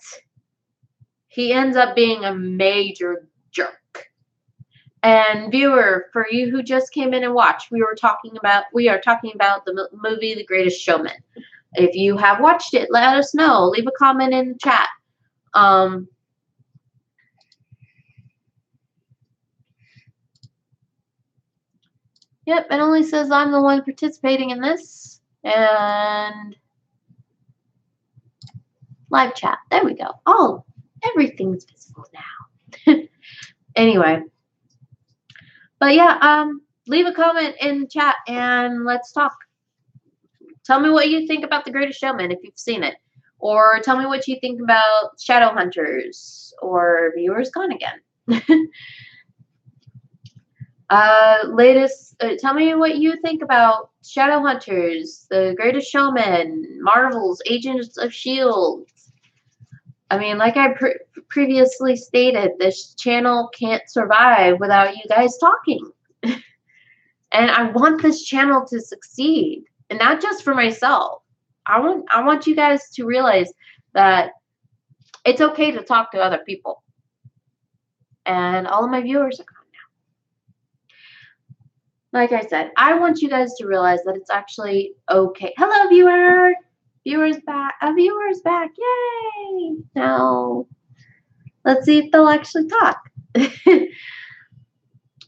he ends up being a major jerk. And viewer, for you who just came in and watched, we are talking about the movie The Greatest Showman. If you have watched it, let us know. Leave a comment in the chat. Yep, it only says I'm the one participating in this. And live chat. There we go. Oh, everything's visible now. Anyway. But yeah, leave a comment in the chat and let's talk. Tell me what you think about The Greatest Showman if you've seen it. Or tell me what you think about Shadowhunters or Viewers Gone Again. Tell me what you think about Shadowhunters, The Greatest Showman, Marvel's Agents of S.H.I.E.L.D. I mean, like I previously stated, this channel can't survive without you guys talking. And I want this channel to succeed. And not just for myself. I want you guys to realize that it's okay to talk to other people. And all of my viewers are gone now. Like I said, I want you guys to realize that it's actually okay. Hello, viewer. Viewer's back. A viewer's back. Yay. Now, let's see if they'll actually talk.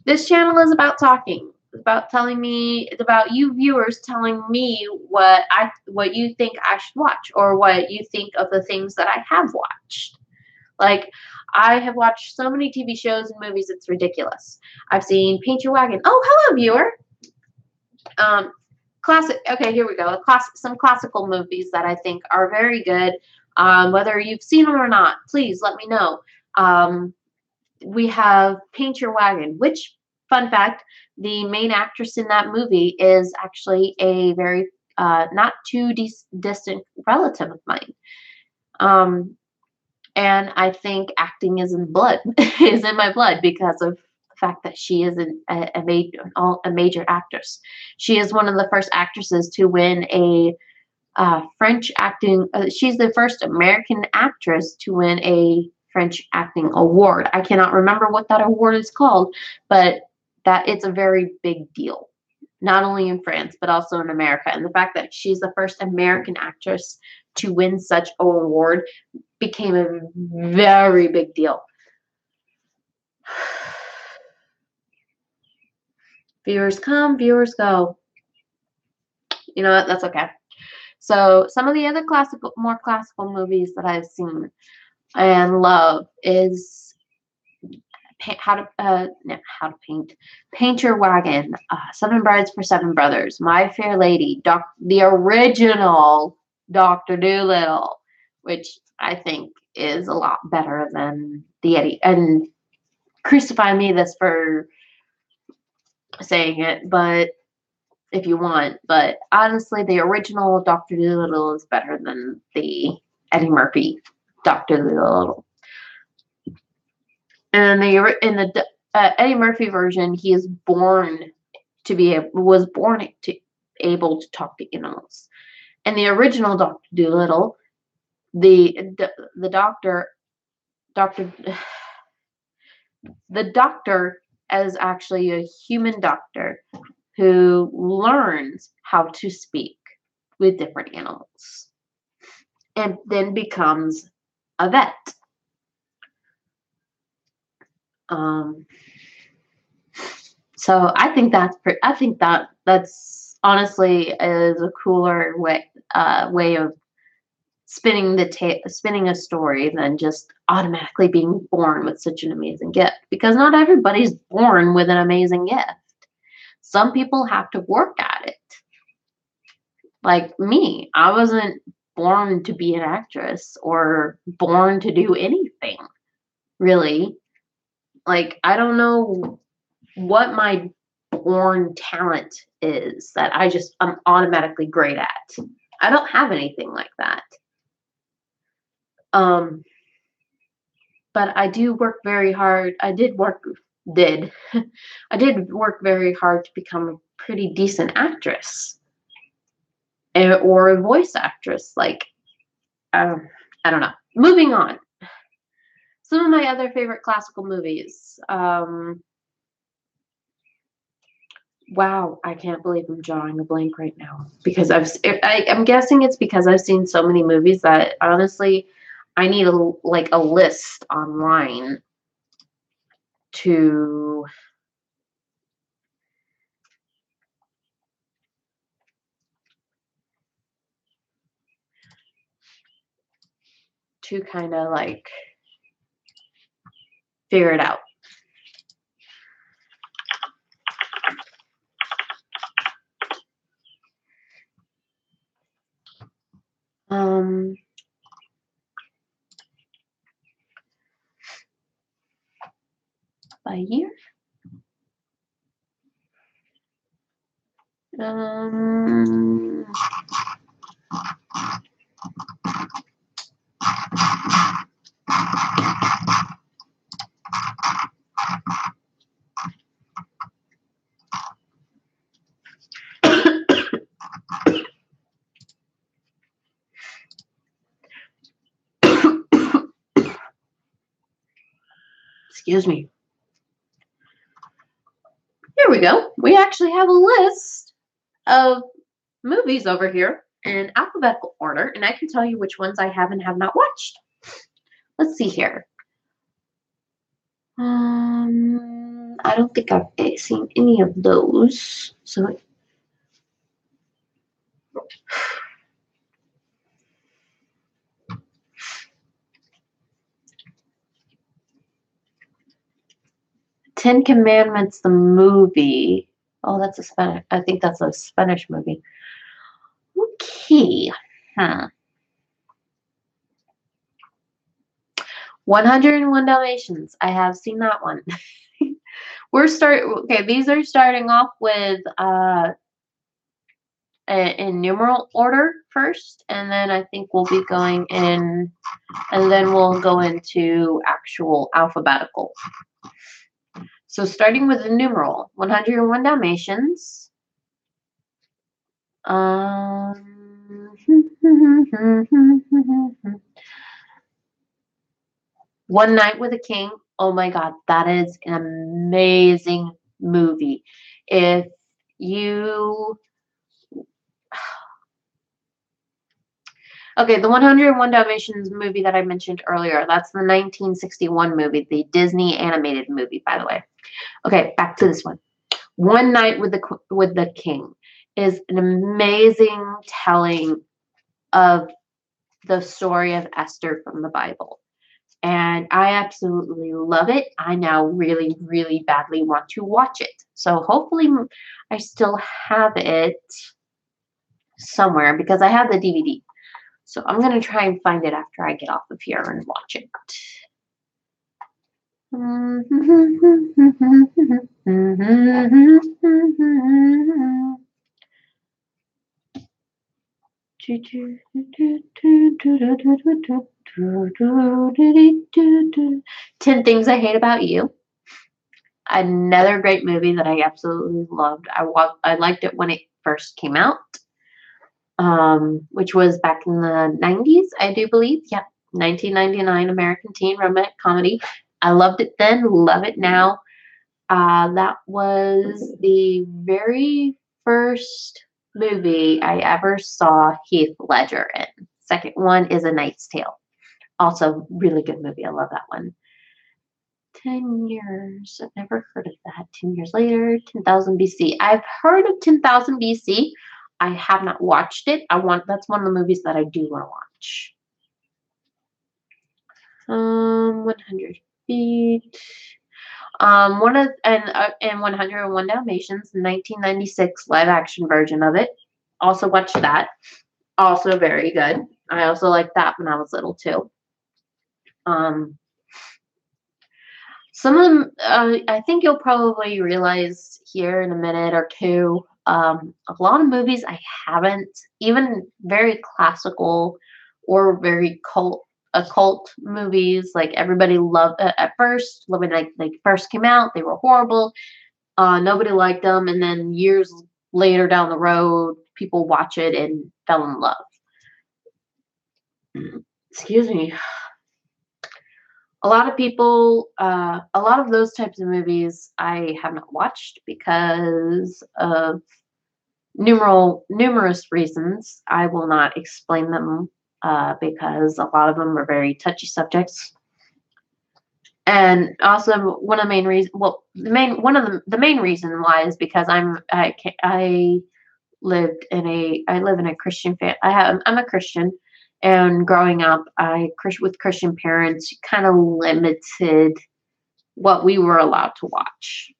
This channel is about talking. It's about you viewers telling me what you think I should watch or what you think of the things that I have watched. Like, I have watched so many TV shows and movies, it's ridiculous. I've seen Paint Your Wagon. Oh, hello, viewer. Classic. Okay, here we go. Some classical movies that I think are very good. Whether you've seen them or not, please let me know. We have Paint Your Wagon, which, fun fact, the main actress in that movie is actually a very not too distant relative of mine. And I think acting is in my blood because of the fact that she is a major actress. She is one of the first actresses to win a French acting. She's the first American actress to win a French acting award. I cannot remember what that award is called, but that it's a very big deal, not only in France but also in America. And the fact that she's the first American actress to win such an award became a very big deal. Viewers come, viewers go. You know what? That's okay. So some of the other more classical movies that I've seen and love is Paint Your Wagon, Seven Brides for Seven Brothers, My Fair Lady, the original Dr. Dolittle, which I think is a lot better than the Eddie. And crucify me this for saying it, but if you want, but honestly, the original Dr. Dolittle is better than the Eddie Murphy Dr. Dolittle. And in the Eddie Murphy version, he is was born able to talk to animals. And the original Dr. Dolittle, the doctor is actually a human doctor who learns how to speak with different animals and then becomes a vet. So I think that's honestly is a cooler way of spinning a story than just automatically being born with such an amazing gift, because not everybody's born with an amazing gift. Some people have to work at it. Like me, I wasn't born to be an actress or born to do anything, really. Like, I don't know what my born talent is that I'm automatically great at. I don't have anything like that. But I do work very hard. I did work very hard to become a pretty decent actress. or a voice actress. Like, I don't know. Moving on. Some of my other favorite classical movies. Wow, I can't believe I'm drawing a blank right now because I'm guessing it's because I've seen so many movies that honestly, I need a list online to kind of like figure it out. By year. Um, excuse me. Here we go. We actually have a list of movies over here in alphabetical order, and I can tell you which ones I have and have not watched. Let's see here. I don't think I've seen any of those. So, Ten Commandments, the movie. Oh, that's a Spanish. I think that's a Spanish movie. Okay. 101 Dalmatians. I have seen that one. Okay, these are starting off with in numeral order first, and then I think we'll be going in, and then we'll go into actual alphabetical. So starting with the numeral, 101 Dalmatians. One Night with a King. Oh my God, that is an amazing movie. If you Okay, the 101 Dalmatians movie that I mentioned earlier, that's the 1961 movie, the Disney animated movie, by the way. Okay, back to this one. One Night with the King is an amazing telling of the story of Esther from the Bible. And I absolutely love it. I now really, really badly want to watch it. So hopefully I still have it somewhere because I have the DVD. So I'm going to try and find it after I get off of here and watch it. Ten Things I Hate About You. Another great movie that I absolutely loved. I liked it when it first came out, which was back in the 90s, I do believe. Yep, 1999 American teen romantic comedy. I loved it then, love it now. That was the very first movie I ever saw Heath Ledger in. Second one is A Knight's Tale. Also, really good movie. I love that one. 10 years. I've never heard of that. 10 years later, 10,000 BC. I've heard of 10,000 BC. I have not watched it. That's one of the movies that I do want to watch. 100 feet. And 101 Dalmatians, 1996 live action version of it. Also watched that. Also very good. I also liked that when I was little too. Some of them, I think you'll probably realize here in a minute or two, a lot of movies I haven't, even very classical or very occult movies, like everybody loved at first, when they first came out, they were horrible. Nobody liked them, and then years later down the road, people watch it and fell in love. Excuse me. A lot of people, a lot of those types of movies I have not watched because of numerous reasons. I will not explain them because a lot of them are very touchy subjects. And also one of the main reasons, well, the main reason why is because I live in a Christian I'm a Christian, and growing up with Christian parents kind of limited what we were allowed to watch.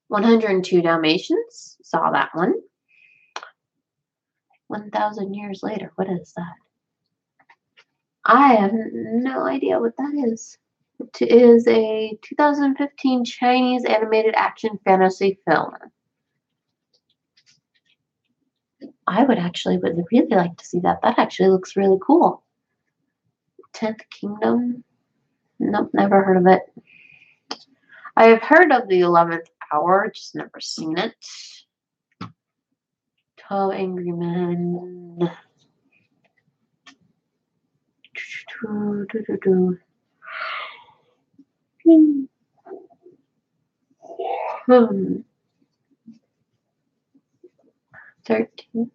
102 Dalmatians, saw that one. 1,000 Years Later, what is that? I have no idea what that is. It is a 2015 Chinese animated action fantasy film. I would really like to see that. That actually looks really cool. 10th Kingdom? Nope, never heard of it. I have heard of the 11th Hour, just never seen it. 12 Angry Men. Hmm. 13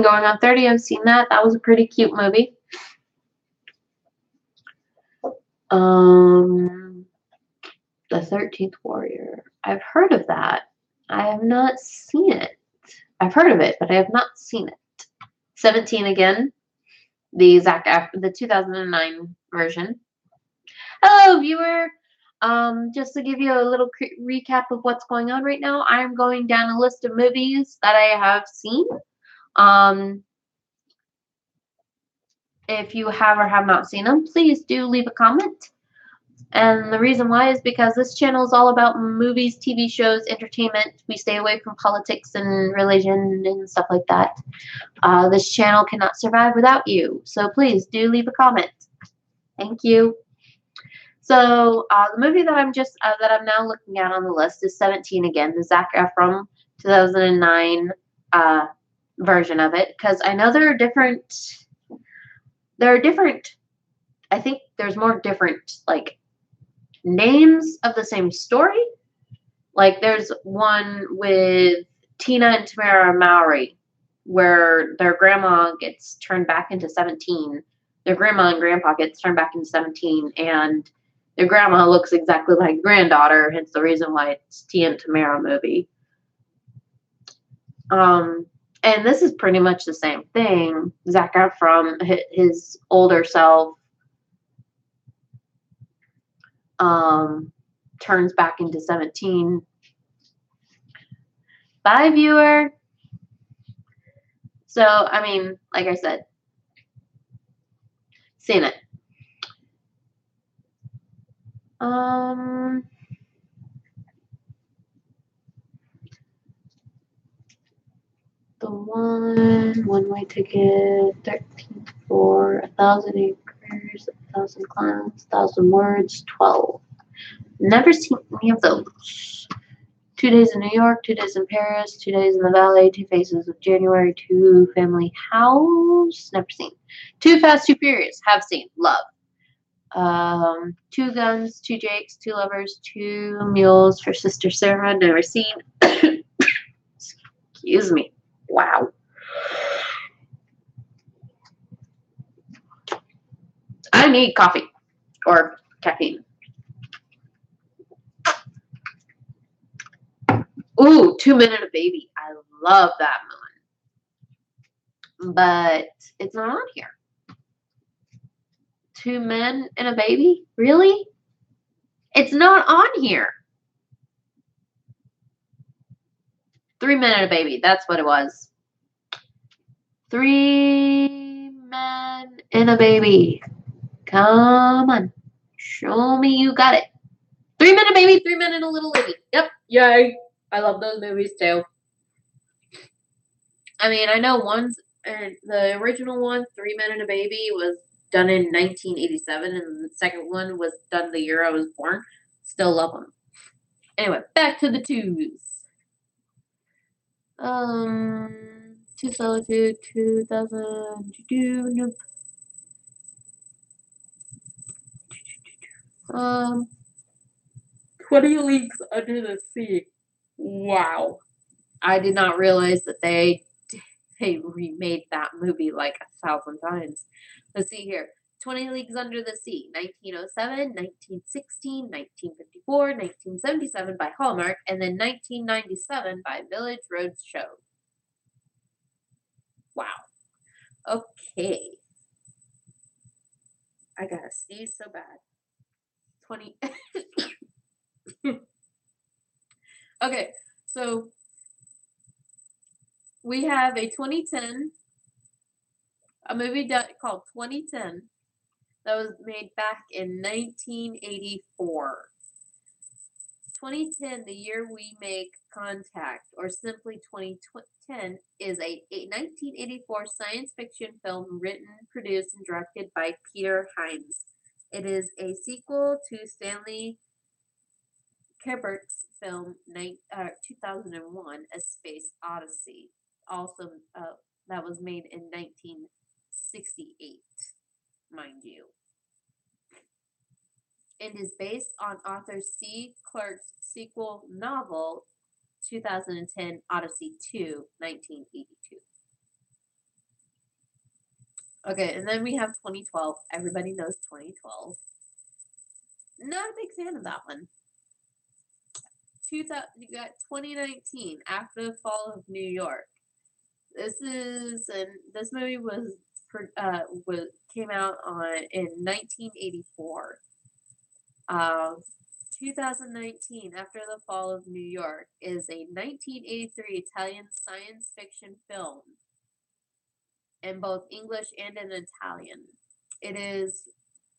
going on 30. I've seen that. That was a pretty cute movie. The 13th Warrior. I've heard of that. I have not seen it. I've heard of it, but I have not seen it. 17 again. The 2009 version. Hello, viewer. Just to give you a little recap of what's going on right now, I'm going down a list of movies that I have seen. If you have or have not seen them, please do leave a comment. And the reason why is because this channel is all about movies, TV shows, entertainment. We stay away from politics and religion and stuff like that. This channel cannot survive without you. So please do leave a comment. Thank you. So the movie that I'm now looking at on the list is 17 again, the Zac Efron 2009 version of it. Because I know there are different. I think there's more different names of the same story. Like there's one with Tina and Tamara Mowry, where their grandma gets turned back into 17. Their grandma and grandpa gets turned back into 17, and their grandma looks exactly like granddaughter, hence the reason why it's Tina and Tamara movie. And this is pretty much the same thing. Zac Efron, his older self, turns back into 17. Bye, viewer. So, I mean, like I said, seen it. The one-way ticket, 13 for 1,000 acres, 1,000 clowns, 1,000 words, 12. Never seen any of those. 2 Days in New York, 2 Days in Paris, 2 Days in the Valley, 2 Faces of January, 2 Family House, never seen. 2 Fast, 2 Furious, have seen, love. 2 Guns, 2 Jakes, 2 Lovers, 2 Mules for Sister Sarah, never seen. Excuse me. Wow. I need coffee or caffeine. Ooh, 2 Men and a Baby. I love that one. But it's not on here. 2 Men and a Baby? Really? It's not on here. 3 Men and a Baby. That's what it was. 3 Men and a Baby. Come on. Show me you got it. 3 Men and a Baby, 3 Men and a Little Lady. Yep. Yay. I love those movies too. I mean, I know the original one, 3 Men and a Baby, was done in 1987, and the second one was done the year I was born. Still love them. Anyway, back to the twos. Two Solitude, 2002, nope. 20 Leagues Under the Sea. Wow. I did not realize that they remade that movie like 1,000 times. Let's see here. 20 Leagues Under the Sea, 1907, 1916, 1954, 1977 by Hallmark, and then 1997 by Village Roadshow. Wow. Okay. I gotta sneeze so bad. 20. Okay, so we have a 2010, a movie called 2010 that was made back in 1984. 2010, the year we make contact, or simply 2010, is a 1984 science fiction film written, produced, and directed by Peter Hyams. It is a sequel to Stanley Kubrick's film 2001: A Space Odyssey, also that was made in 1968, mind you. It is based on author C. Clarke's sequel novel 2010 Odyssey 2, 1982. Okay, and then we have 2012. Everybody knows 2012. Not a big fan of that one. You got 2019, After the Fall of New York. This movie came out in 1984. 2019, After the Fall of New York, is a 1983 Italian science fiction film in both English and in Italian. It is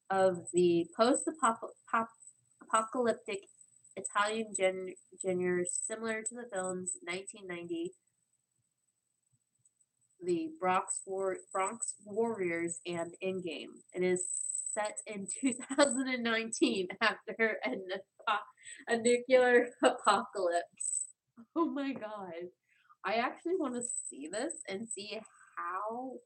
of the post-apocalyptic Italian genre similar to the films 1990, The Bronx Warriors, and Endgame. It is set in 2019 after a nuclear apocalypse. Oh my god. I actually want to see this and see how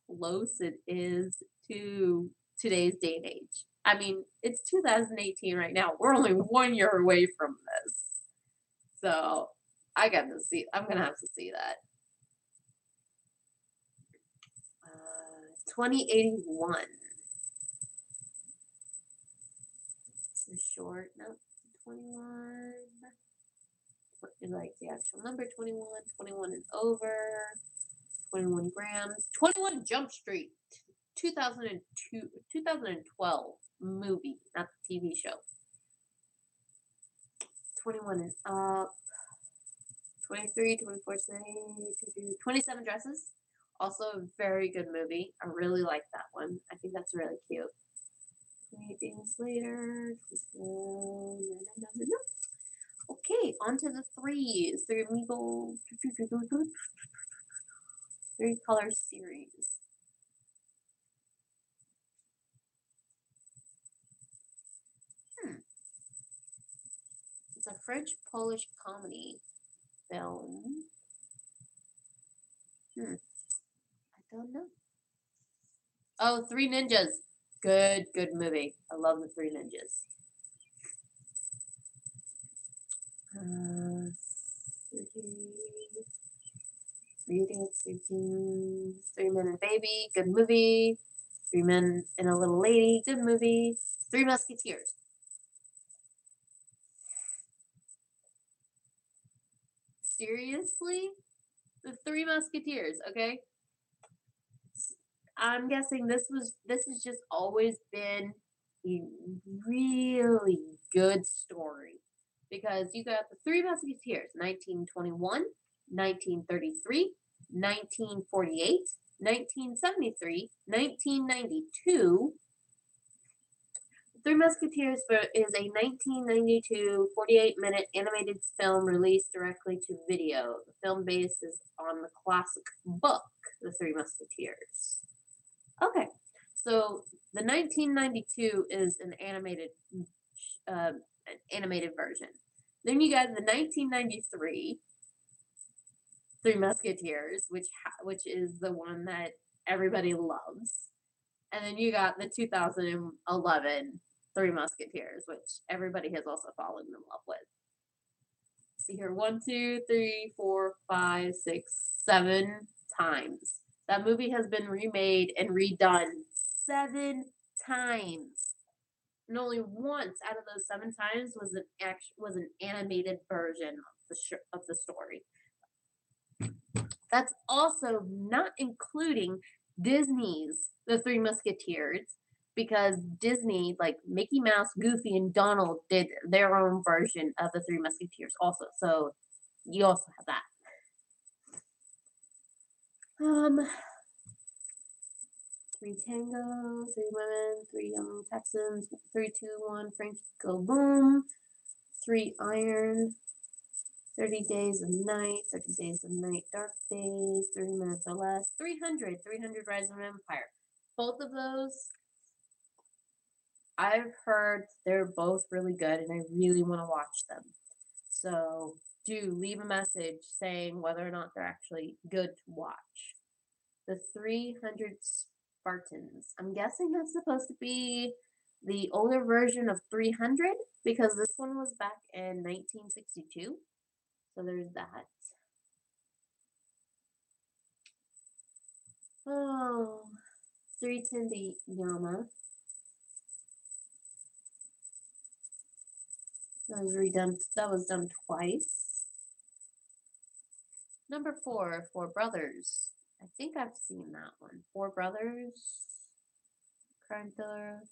close it is to today's day and age. I mean, it's 2018 right now. We're only 1 year away from this. So, I'm going to have to see that. 2081. It's short. No, 21. What is like the actual number? 21. 21 and over. 21 grams. 21 Jump Street. 2012 movie, not the TV show. 21 and up. 23, 24, 27 Dresses. Also a very good movie. I really like that one. I think that's really cute. 28 Days Later. Okay, on to the threes. Three color series. It's a French-Polish comedy film. I don't know. Oh, Three Ninjas. Good movie. I love the Three Ninjas. 3 Men and a Baby. Good movie. 3 Men and a Little Lady. Good movie. Three Musketeers. Seriously? The Three Musketeers, okay? I'm guessing this has just always been a really good story. Because you got the Three Musketeers, 1921, 1933, 1948, 1973, 1992. Three Musketeers is a 1992 48-minute animated film released directly to video. The film bases on the classic book, The Three Musketeers. Okay, so the 1992 is an animated version. Then you got the 1993, Three Musketeers, which is the one that everybody loves. And then you got the 2011 Three Musketeers, which everybody has also fallen in love with. See here, 1, 2, 3, 4, 5, 6, 7 times. That movie has been remade and redone 7 times. And only once out of those 7 times was an animated version of the story. That's also not including Disney's The Three Musketeers, because Disney, like Mickey Mouse, Goofy, and Donald, did their own version of The Three Musketeers also. So you also have that. 3 Tango, 3 Women, 3 Young Texans, 3, 2, 1, Frankie Go Boom, 3 Iron, 30 Days of Night, 30 Days of Night, Dark Days, 30 Minutes or Less, 300 Rise of an Empire. Both of those, I've heard they're both really good and I really want to watch them. So do leave a message saying whether or not they're actually good to watch. The 300 Spartans. I'm guessing that's supposed to be the older version of 300 because this one was back in 1962. So there's that. Oh, 310 to Yama. That was done twice. Number 4, Four Brothers. I think I've seen that one. Four Brothers. Crime thriller.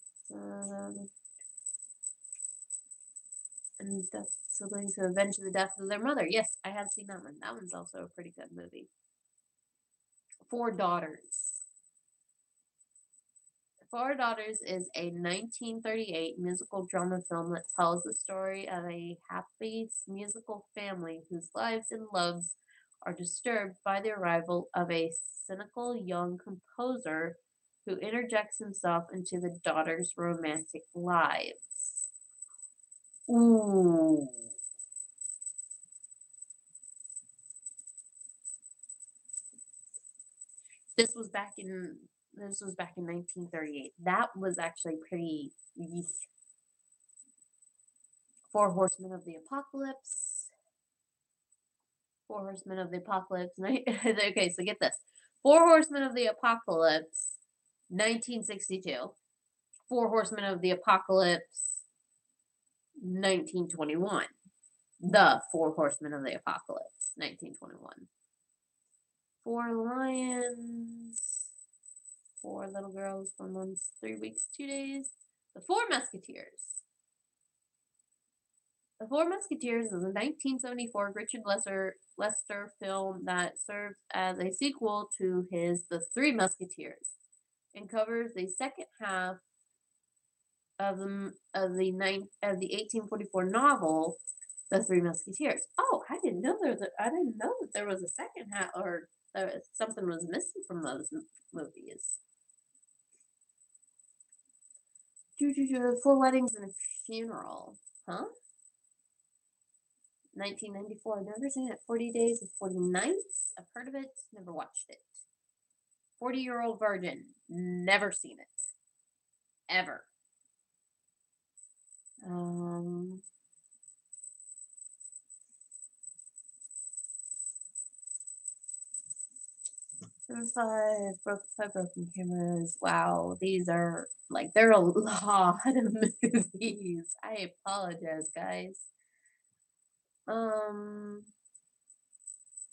And siblings who avenge the death of their mother. Yes, I have seen that one. That one's also a pretty good movie. Four Daughters. Four Daughters is a 1938 musical drama film that tells the story of a happy musical family whose lives and loves are disturbed by the arrival of a cynical young composer who interjects himself into the daughters' romantic lives. Ooh. This was back in 1938. That was actually pretty. Four Horsemen of the Apocalypse. Four Horsemen of the Apocalypse. Okay, so get this. Four Horsemen of the Apocalypse, 1962. Four Horsemen of the Apocalypse, 1921. The Four Horsemen of the Apocalypse, 1921. Four Lions. 4 Little Girls, 4 Months, 3 Weeks, 2 Days. The Four Musketeers. The Four Musketeers is a 1974 Richard Lester film that serves as a sequel to his The Three Musketeers and covers the second half of the 1844 novel The Three Musketeers. Oh, I didn't know that there was a second half, or something was missing from those movies. 4 Weddings and a Funeral, huh? 1994. I've never seen it. 40 Days and 40 Nights. I've heard of it. Never watched it. 40-Year-Old Virgin. Never seen it. Ever. Five broken cameras. Wow, these are there are a lot of movies. I apologize, guys.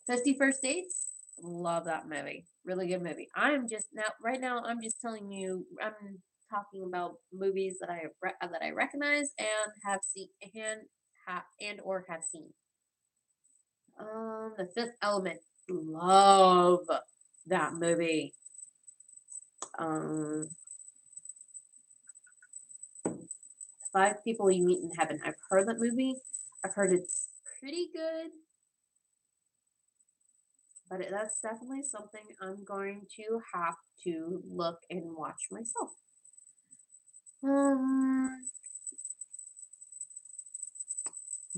50 First Dates. Love that movie. Really good movie. Right now I'm just telling you. I'm talking about movies that I recognize and have seen or have seen. The Fifth Element. Love that movie. 5 People You Meet in Heaven. I've heard that movie. I've heard it's pretty good. But that's definitely something I'm going to have to look and watch myself.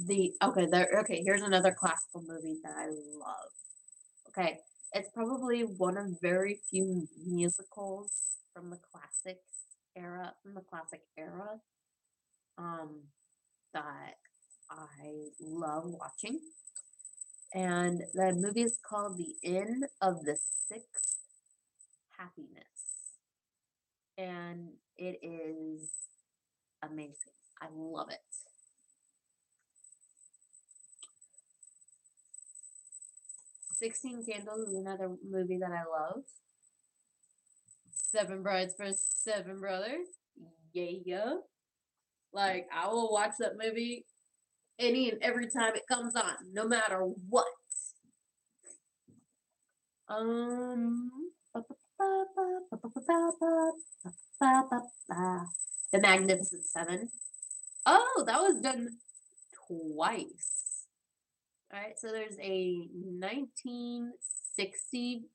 Here's another classical movie that I love. Okay, it's probably one of very few musicals from the classic era, um, that I love watching. And the movie is called The Inn of the Sixth Happiness. And it is amazing. I love it. 16 Candles is another movie that I love. Seven Brides for Seven Brothers. Yeah. Like, I will watch that movie any and every time it comes on, no matter what. The Magnificent Seven. Oh, that was done twice. All right, so there's a 1960.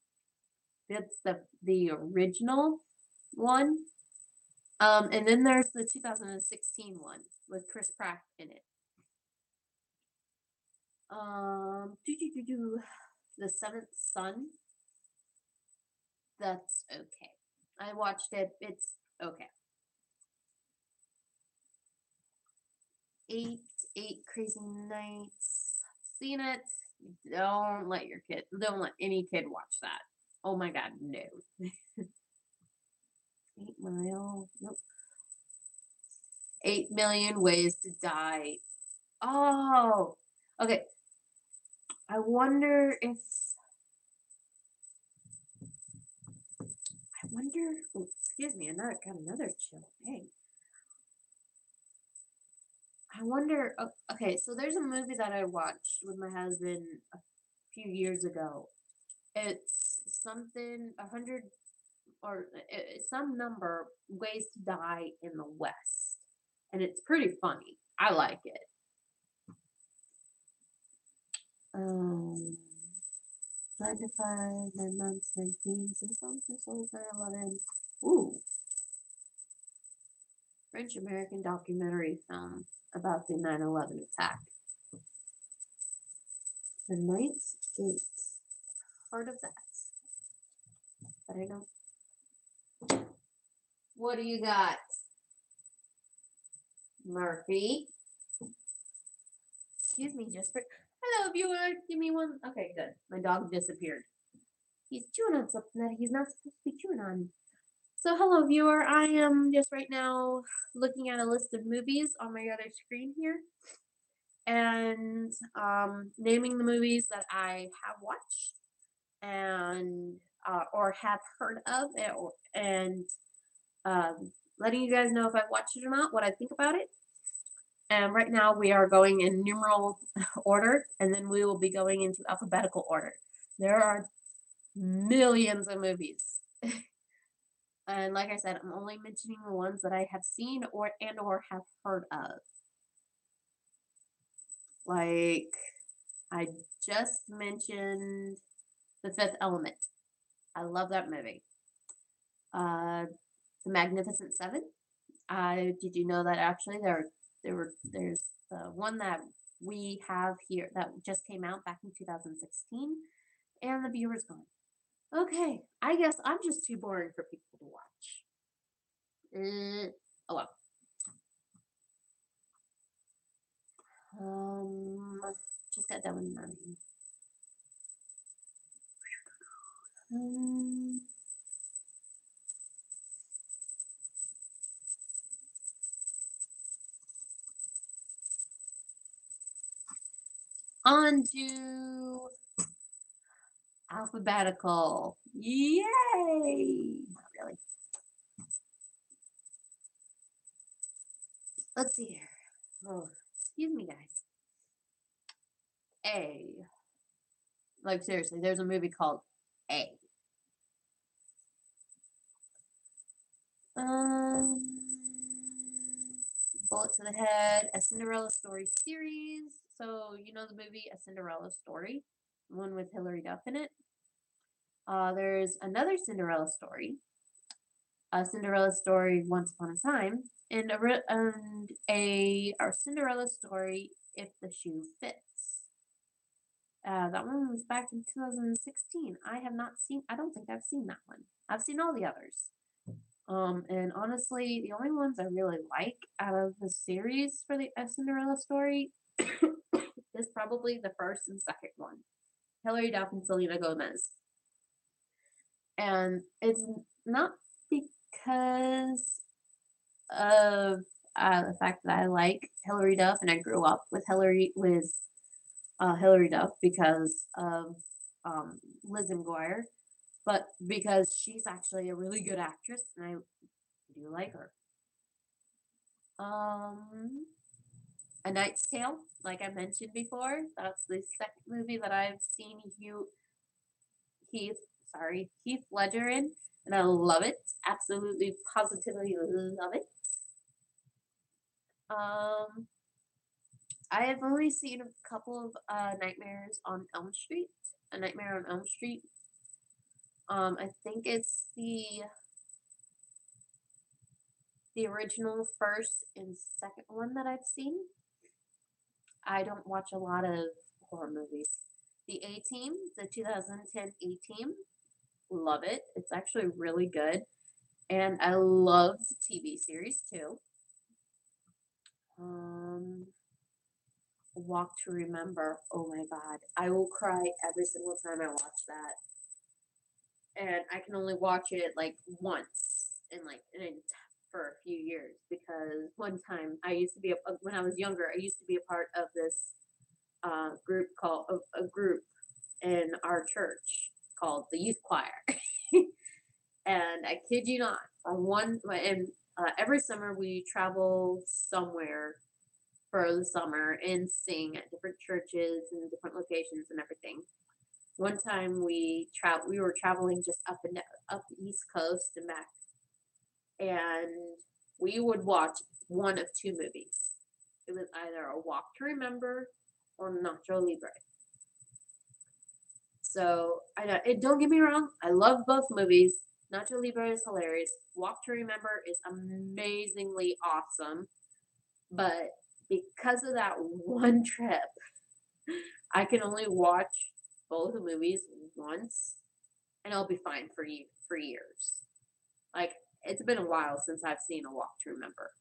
That's the original one. And then there's the 2016 one with Chris Pratt in it. The Seventh Son. That's okay. I watched it. It's okay. Eight Crazy Nights. Seen it. Don't let any kid watch that. Oh my god, no. 8 Mile. Nope. 8 Million Ways to Die. Oh, okay. I wonder if. Oh, excuse me, I got another chill. Dang. I wonder. Okay, so there's a movie that I watched with my husband a few years ago. It's something 100 or some number ways to die in the West, and it's pretty funny. I like it. 9 to 5, 9 months, 9 queens, and some souls 9/11. Ooh, French American documentary film about the 9/11 attack. The Ninth Gate. Heard of that, but I don't. What do you got, Murphy? Excuse me, just for. Hello, viewer. Give me one. Okay, good. My dog disappeared. He's chewing on something that he's not supposed to be chewing on. So, hello, viewer. I am just right now looking at a list of movies on my other screen here, and naming the movies that I have watched and or have heard of, and letting you guys know if I've watched it or not, what I think about it. And right now we are going in numeral order, and then we will be going into alphabetical order. There are millions of movies. And like I said, I'm only mentioning the ones that I have seen or have heard of. Like I just mentioned The Fifth Element. I love that movie. The Magnificent Seven. Did you know that actually there's the one that we have here that just came out back in 2016, and the viewer's gone. Okay, I guess I'm just too boring for people to watch. Oh well. Just got done with mine. On to alphabetical. Yay! Not really. Let's see here. Oh, excuse me, guys. A. Like, seriously, there's a movie called A. Bullet to the Head, A Cinderella Story series. So, you know the movie A Cinderella Story? One with Hilary Duff in it. There's another Cinderella story, A Cinderella Story Once Upon a Time, and a Cinderella Story If the Shoe Fits. That one was back in 2016. I have not seen. I don't think I've seen that one. I've seen all the others. And honestly, the only ones I really like out of the series for the Cinderella story is probably the first and second one, Hilary Duff and Selena Gomez. And it's not because of the fact that I like Hilary Duff and I grew up with Hilary Duff because of Liz McGuire, but because she's actually a really good actress and I do like her. A Knight's Tale, like I mentioned before, that's the second movie that I've seen Heath Heath Ledger in, and I love it. Absolutely, positively love it. Um, I have only seen a couple of Nightmares on Elm Street. A Nightmare on Elm Street. I think it's the original first and second one that I've seen. I don't watch a lot of horror movies. The A Team, the 2010 A Team, love it. It's actually really good. And I love the TV series too. Walk to Remember. Oh my god. I will cry every single time I watch that. And I can only watch it like once for a few years because one time I used to be when I was younger, I used to be a part of this group called a group in our church called the youth choir. And I kid you not, every summer we travel somewhere for the summer and sing at different churches and different locations and everything. One time we were traveling just up the East Coast and back, and we would watch one of two movies. It was either A Walk to Remember or Nacho Libre. So don't get me wrong, I love both movies. Nacho Libre is hilarious. Walk to Remember is amazingly awesome. But because of that one trip, I can only watch both the movies once and I'll be fine for years. Like, it's been a while since I've seen A Walk to Remember.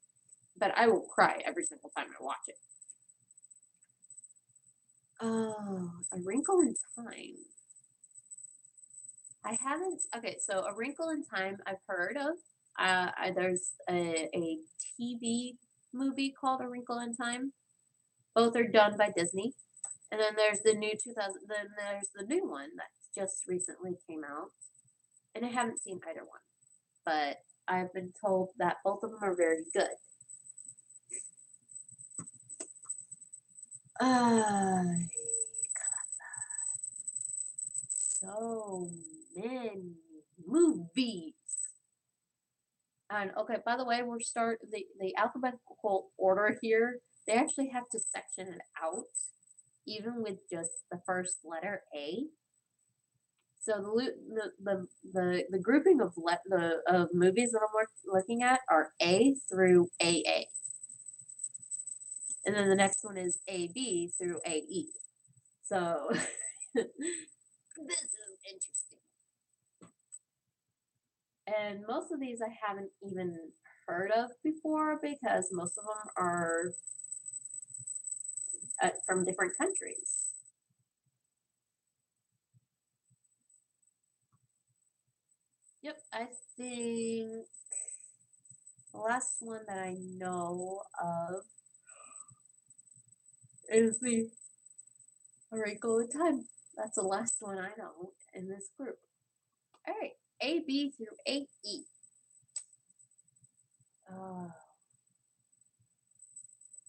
But I will cry every single time I watch it. Oh, A Wrinkle in Time. I haven't. Okay, so A Wrinkle in Time I've heard of. There's a TV movie called A Wrinkle in Time. Both are done by Disney. And then there's the new 2000. Then there's the new one that just recently came out, and I haven't seen either one, but I've been told that both of them are very good. So many movies. And okay, by the way, we're the alphabetical order here. They actually have to section it out, even with just the first letter A. So the grouping of movies that I'm looking at are A through AA, and then the next one is AB through AE. So this is interesting. And most of these I haven't even heard of before because most of them are from different countries. Yep, I think the last one that I know of is the A Wrinkle in Time. That's the last one I know in this group. All right, A, B through A, E.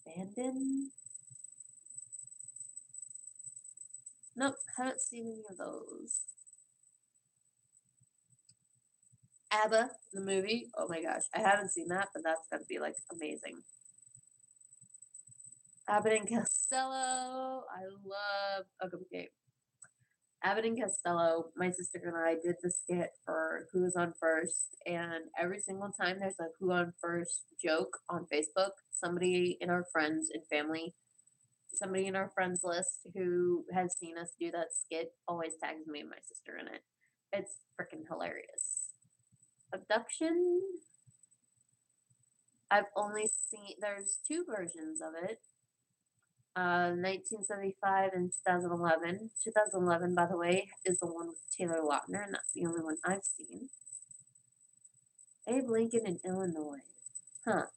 Abandon? Nope, haven't seen any of those. ABBA, the movie. Oh my gosh, I haven't seen that, but that's gonna be like amazing. Abbott and Costello. I love. Okay. Abbott and Costello. My sister and I did the skit for Who's on First, and every single time there's a Who on First joke on Facebook, somebody in our friends and family Somebody in our friends list who has seen us do that skit always tags me and my sister in it. It's freaking hilarious. Abduction. I've only seen, there's two versions of it. 1975 and 2011. 2011, by the way, is the one with Taylor Lautner, and that's the only one I've seen. Abe Lincoln in Illinois. Huh.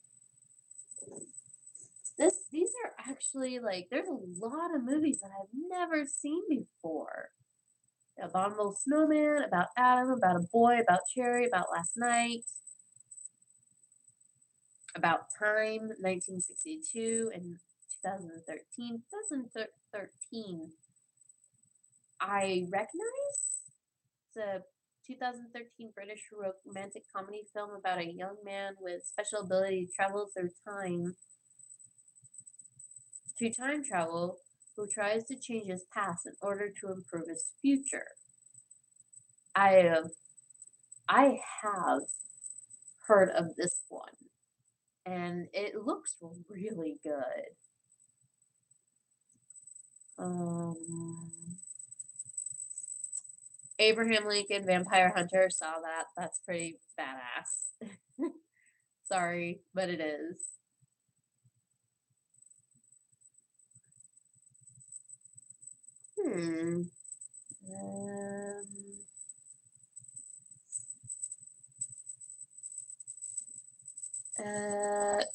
These are actually like, there's a lot of movies that I've never seen before. Abominable Snowman, about Adam, about a boy, about Cherry, about last night, about Time, 1962 and 2013. 2013, I recognize. It's a 2013 British romantic comedy film about a young man with special ability to travel through time, to time travel, who tries to change his past in order to improve his future. I have heard of this one, and it looks really good. Abraham Lincoln, Vampire Hunter, saw that. That's pretty badass. Sorry, but it is.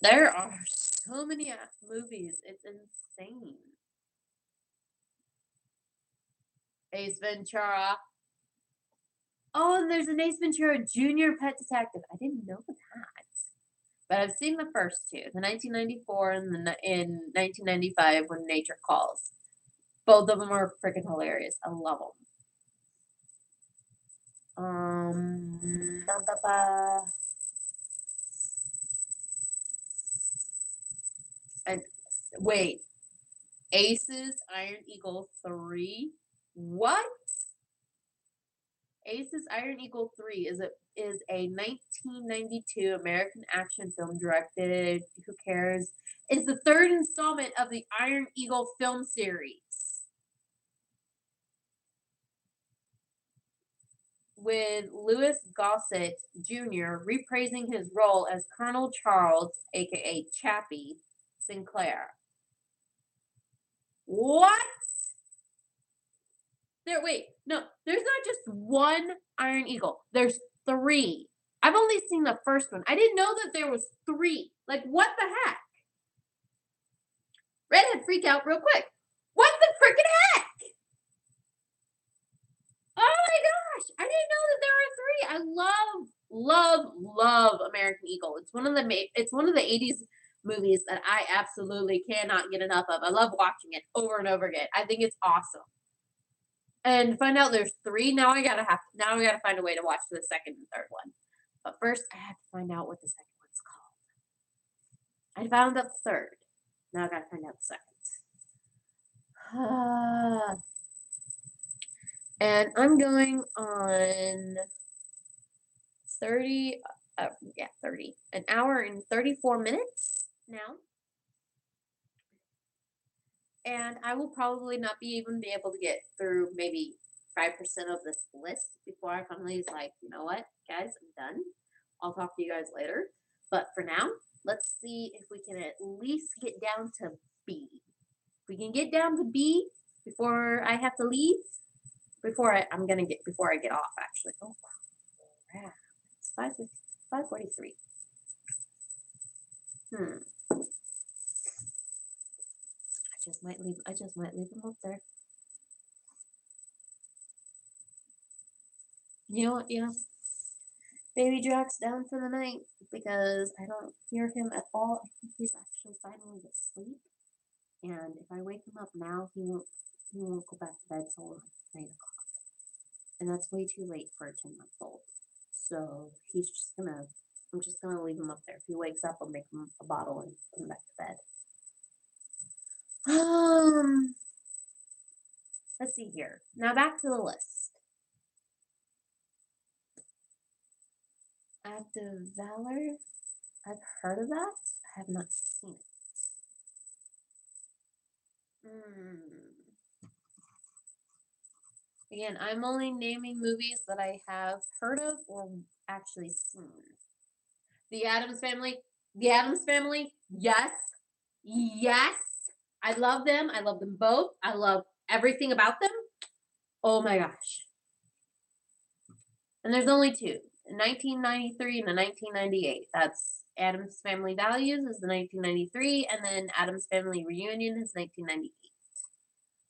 There are so many movies. It's insane. Ace Ventura. Oh, and there's an Ace Ventura Junior Pet Detective. I didn't know that. But I've seen the first two, the 1994 and in 1995 When Nature Calls. Both of them are freaking hilarious. I love them. And wait, Aces Iron Eagle 3? What? Aces Iron Eagle 3 is a 1992 American action film directed, who cares? It's the third installment of the Iron Eagle film series. With Louis Gossett Jr. reprising his role as Colonel Charles, aka Chappie Sinclair. What? No, there's not just one Iron Eagle. There's 3. I've only seen the first one. I didn't know that there was 3. Like, what the heck? Redhead freak out real quick. What the freaking heck? Oh my gosh! I didn't know that there were 3. I love American Eagle. It's one of the 80s movies that I absolutely cannot get enough of. I love watching it over and over again. I think it's awesome. And find out there's 3. Now I gotta find a way to watch the second and third one. But first, I have to find out what the second one's called. I found out the third. Now I gotta find out the second. And I'm going on 30. 30. An hour and 34 minutes now. And I will probably not be able to get through maybe 5% of this list before I finally like, you know what, guys, I'm done. I'll talk to you guys later. But for now, let's see if we can at least get down to B. If we can get down to B before I have to leave, before I get off actually. Oh crap. It's 5:43. I just might leave them up there. You know what? Yeah. Baby Drax down for the night because I don't hear him at all. I think he's actually finally asleep. And if I wake him up now, he won't go back to bed till 9 o'clock. And that's way too late for a 10-month-old. So I'm just gonna leave him up there. If he wakes up, I'll make him a bottle and put him back to bed. Let's see here. Now back to the list. Active Valor. I've heard of that. I have not seen it. Again, I'm only naming movies that I have heard of or actually seen. The Addams Family. The Addams Family. Yes. Yes. I love them. I love them both. I love everything about them. Oh my gosh. And there's only two. 1993 and the 1998. That's Addams Family Values is the 1993, and then Addams Family Reunion is 1998.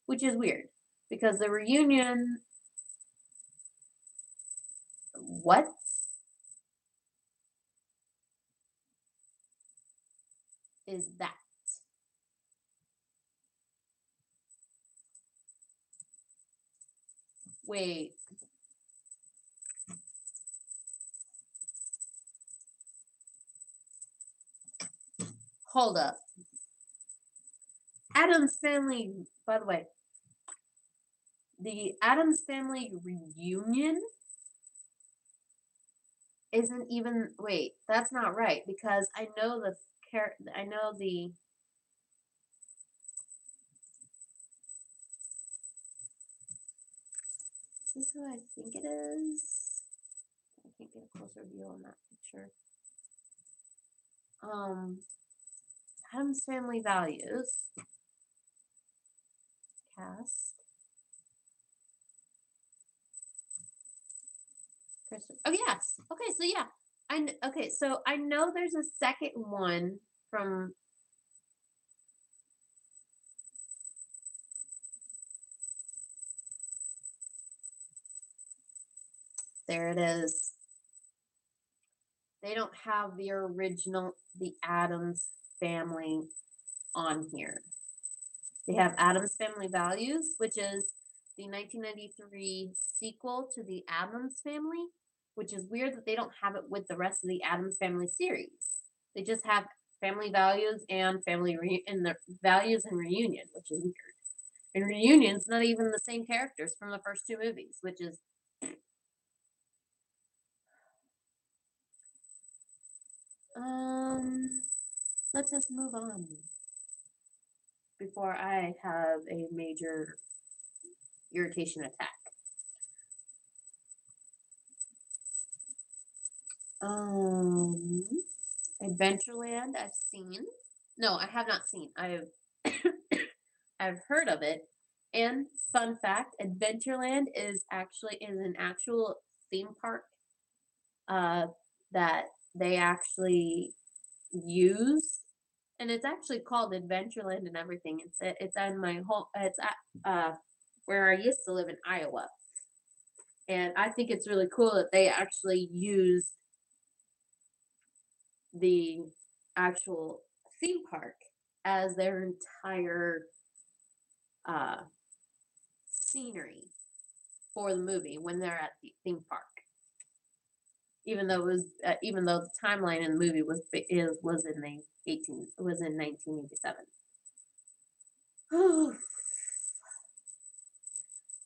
Which is weird because the reunion. What? Is that? Wait. Hold up. Addams Family, by the way, the Addams Family reunion isn't even. Wait, that's not right because I know the I know the. Is this who I think it is? I can't get a closer view on that picture. Addams Family Values cast. Oh yes. Okay, so yeah, okay, so I know there's a second one from. There it is. They don't have the original, the Addams Family on here. They have Addams Family Values, which is the 1993 sequel to the Addams Family, which is weird that they don't have it with the rest of the Addams Family series. They just have Family Values and and the Values and Reunion, which is weird. And Reunion's not even the same characters from the first two movies, which is. Let's just move on before I have a major irritation attack. Adventureland I've seen. No, I have not seen. I've I've heard of it. And fun fact, Adventureland is an actual theme park that they actually use, and it's actually called Adventureland and everything. It's on my home. It's at where I used to live in Iowa, and I think it's really cool that they actually used the actual theme park as their entire scenery for the movie when they're at the theme park. Even though the timeline in the movie was in the 1987.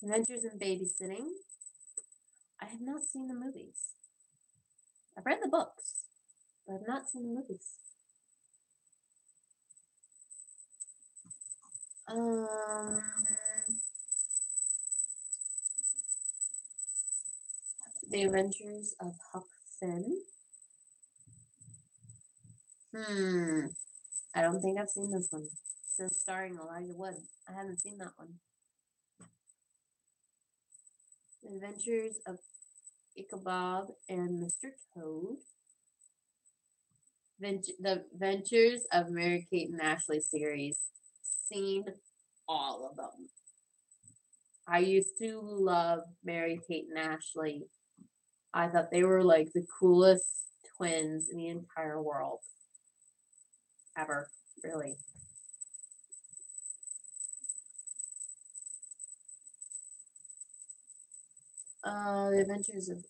Adventures in Babysitting. I have not seen the movies. I've read the books, but I've not seen the movies. The Adventures of Huck Finn. I don't think I've seen this one. It says starring Elijah Wood. I haven't seen that one. The Adventures of Ichabod and Mr. Toad. The Adventures of Mary-Kate and Ashley series. Seen all of them. I used to love Mary-Kate and Ashley. I thought they were like the coolest twins in the entire world. Ever. Really. The Adventures of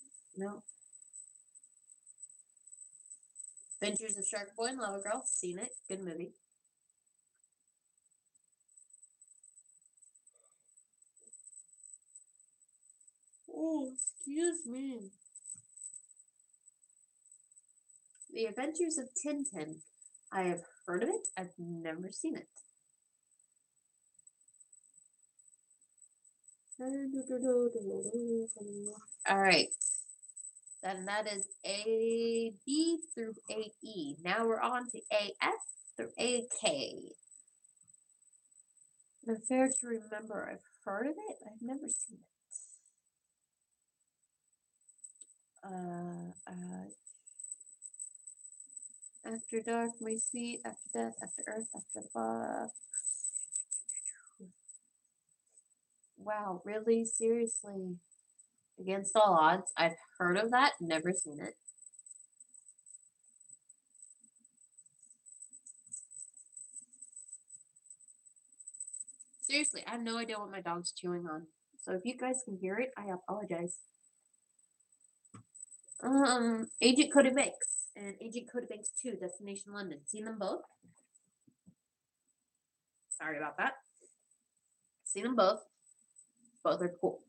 Adventures of Shark Boy and Lava Girl. Seen it. Good movie. Oh, excuse me. The Adventures of Tintin. I have heard of it. I've never seen it. All right. Then that is A, B through A, E. Now we're on to A, F through A, K. Unfair to remember. I've heard of it. I've never seen it. After dark, my sweet. After death, after earth, after love. Wow, really? Seriously? Against all odds? I've heard of that. Never seen it. Seriously, I have no idea what my dog's chewing on. So if you guys can hear it, I apologize. Agent Cody Banks and Agent Cody Banks 2, Destination London. Seen them both? Sorry about that. Seen them both. Both are cool.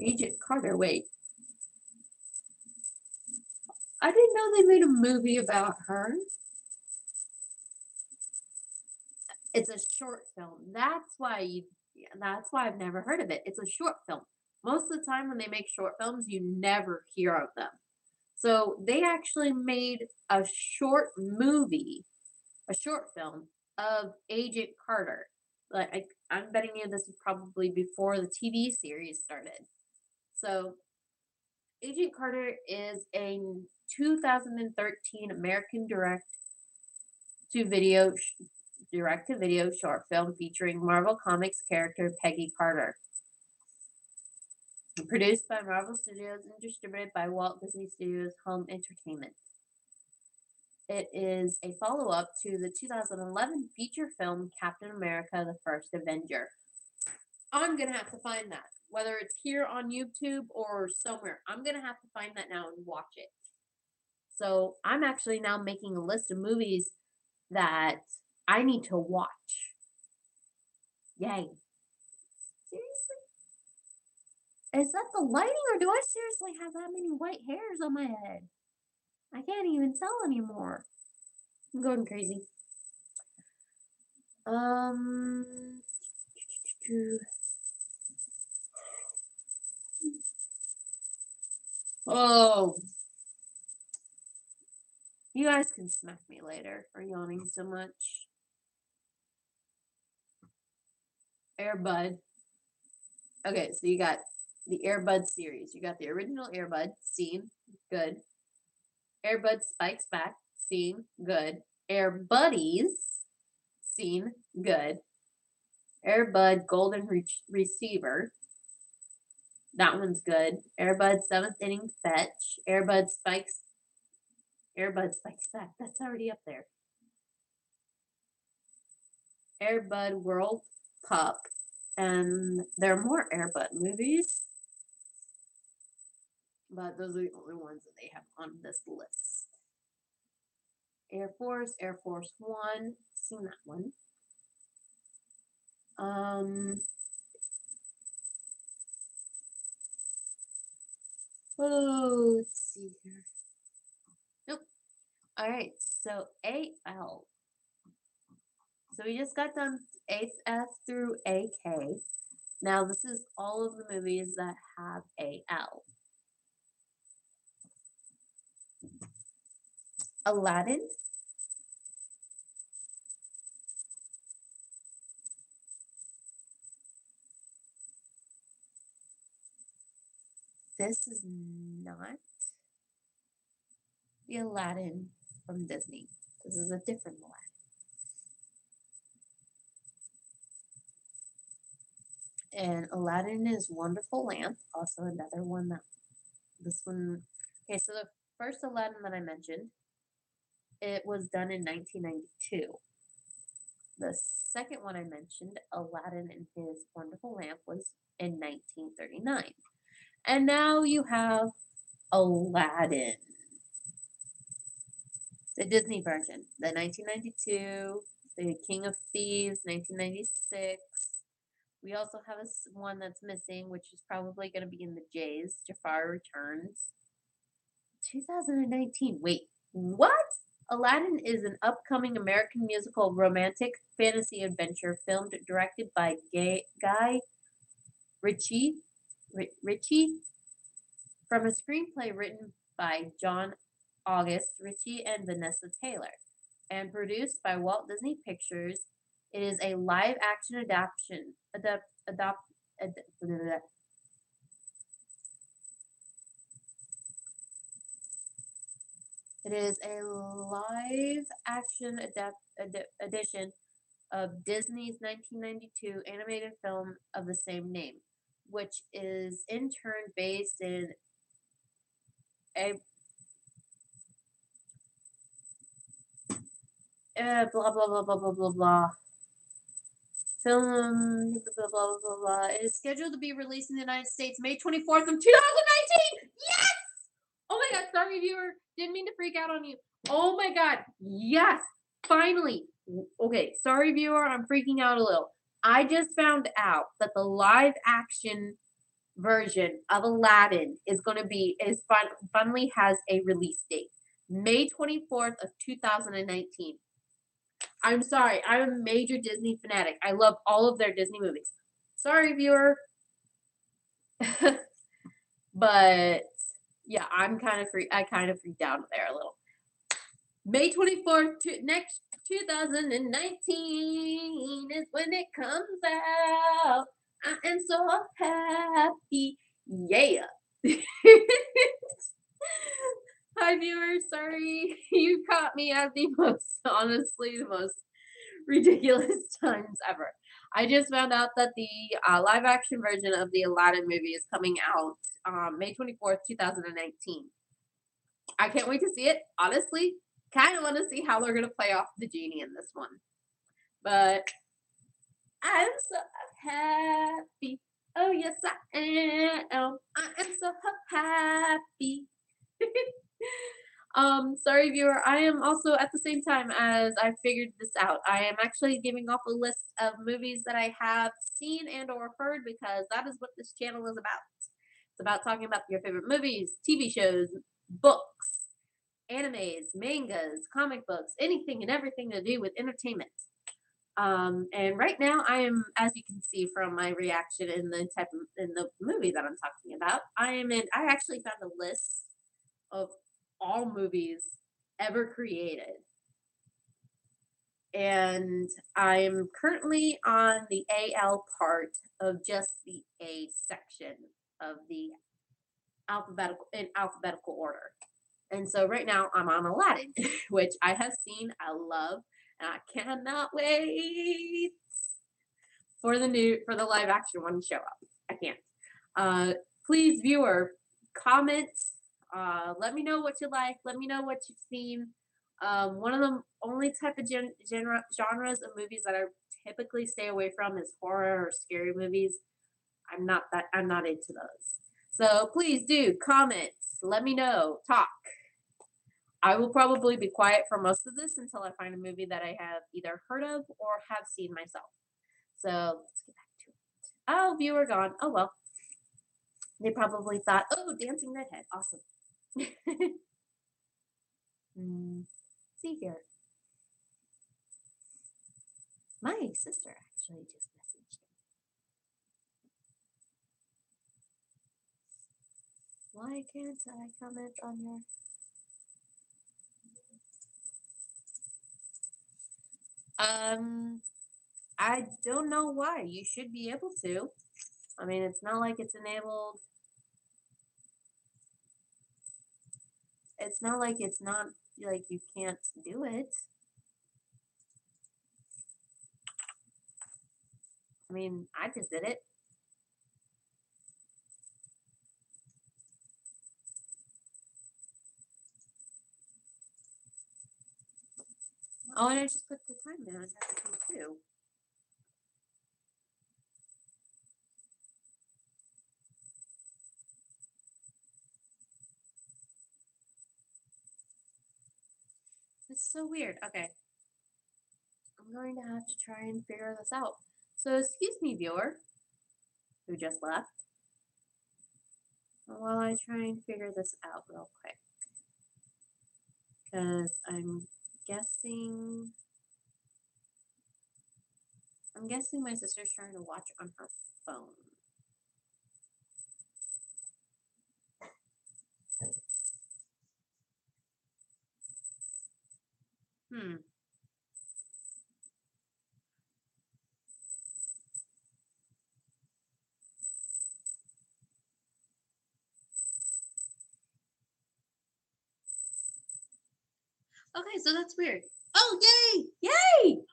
Agent Carter, wait. I didn't know they made a movie about her. It's a short film. That's why I've never heard of it. It's a short film. Most of the time when they make short films, you never hear of them. So they actually made a short movie, a short film of Agent Carter. Like I'm betting you this is probably before the TV series started. So Agent Carter is a 2013 American direct-to-video short film featuring Marvel Comics character Peggy Carter. Produced by Marvel Studios and distributed by Walt Disney Studios Home Entertainment. It is a follow-up to the 2011 feature film Captain America: The First Avenger. I'm going to have to find that. Whether it's here on YouTube or somewhere, I'm going to have to find that now and watch it. So I'm actually now making a list of movies that I need to watch. Yay. Seriously? Is that the lighting or do I seriously have that many white hairs on my head? I can't even tell anymore. I'm going crazy. Oh. You guys can smack me later for yawning so much. Airbud. Okay, so you got the Airbud series. You got the original Airbud, seen, good. Airbud Spikes Back, seen, good. Air Buddies, seen, good. Airbud Golden Receiver, that one's good. Airbud 7th Inning Fetch. Airbud Spikes Back, that's already up there. Airbud World Pup, and there are more Airbud movies, but those are the only ones that they have on this list. Air Force One, seen that one. Oh, let's see here. Nope. All right, so AL. So we just got done AF through AK. Now this is all of the movies that have AL. Aladdin. This is not the Aladdin from Disney. This is a different Aladdin. And Aladdin is Wonderful Lamp, also another one that this one. Okay, so the first Aladdin that I mentioned, it was done in 1992. The second one I mentioned, Aladdin and His Wonderful Lamp, was in 1939. And now you have Aladdin, the Disney version, the 1992, the King of Thieves, 1996. We also have one that's missing, which is probably going to be in the J's, Jafar Returns. 2019. Wait, what? Aladdin is an upcoming American musical romantic fantasy adventure filmed directed by Guy Ritchie, Ritchie from a screenplay written by John August Ritchie and Vanessa Taylor, and produced by Walt Disney Pictures. It is a live action adaptation. Ad, it is a live action edition of Disney's 1992 animated film of the same name, which is in turn based in a blah blah blah blah blah blah blah film blah blah blah blah. It is scheduled to be released in the United States May 24th of 2019. Yes! Oh my god, sorry viewer, didn't mean to freak out on you. Oh my god, yes, finally. Okay, sorry viewer, I'm freaking out a little. I just found out that the live action version of Aladdin finally has a release date. May 24th of 2019. I'm sorry, I'm a major Disney fanatic. I love all of their Disney movies. Sorry viewer. But yeah, I kind of freaked out there a little. May 24th next 2019 is when it comes out. I am so happy. Yeah. Hi viewers, sorry. You caught me at the most ridiculous times ever. I just found out that the live action version of the Aladdin movie is coming out May 24th, 2019. I can't wait to see it. Honestly, kind of want to see how they're going to play off the genie in this one. But I'm so happy. Oh, yes, I am. I am so happy. Sorry, viewer. I am also at the same time as I figured this out. I am actually giving off a list of movies that I have seen and or heard because that is what this channel is about. It's about talking about your favorite movies, TV shows, books, animes, mangas, comic books, anything and everything to do with entertainment. And right now I am, as you can see from my reaction in the movie that I'm talking about, I actually found a list of all movies ever created. And I'm currently on the AL part of just the A section of the alphabetical order. And so right now I'm on Aladdin, which I have seen, I love, and I cannot wait for the live action one to show up. I can't. Please, viewer, comment. Let me know what you like. Let me know what you've seen. One of the only type of genres of movies that I typically stay away from is horror or scary movies. I'm not into those. So please do comment. Let me know. Talk. I will probably be quiet for most of this until I find a movie that I have either heard of or have seen myself. So let's get back to it. Oh, viewer gone. Oh well. They probably thought, oh, dancing redhead. Awesome. See here. My sister actually just messaged me. Why can't I comment on your... I don't know why. You should be able to. I mean, it's not like it's enabled. It's not like it's not, like you can't do it. I mean, I just did it. Oh, and I just put the time down and everything too. It's so weird. Okay. I'm going to have to try and figure this out. So, excuse me, viewer, who just left, while I try and figure this out real quick. Because I'm guessing my sister's trying to watch on her phone. Okay, so that's weird. Oh, yay! Yay!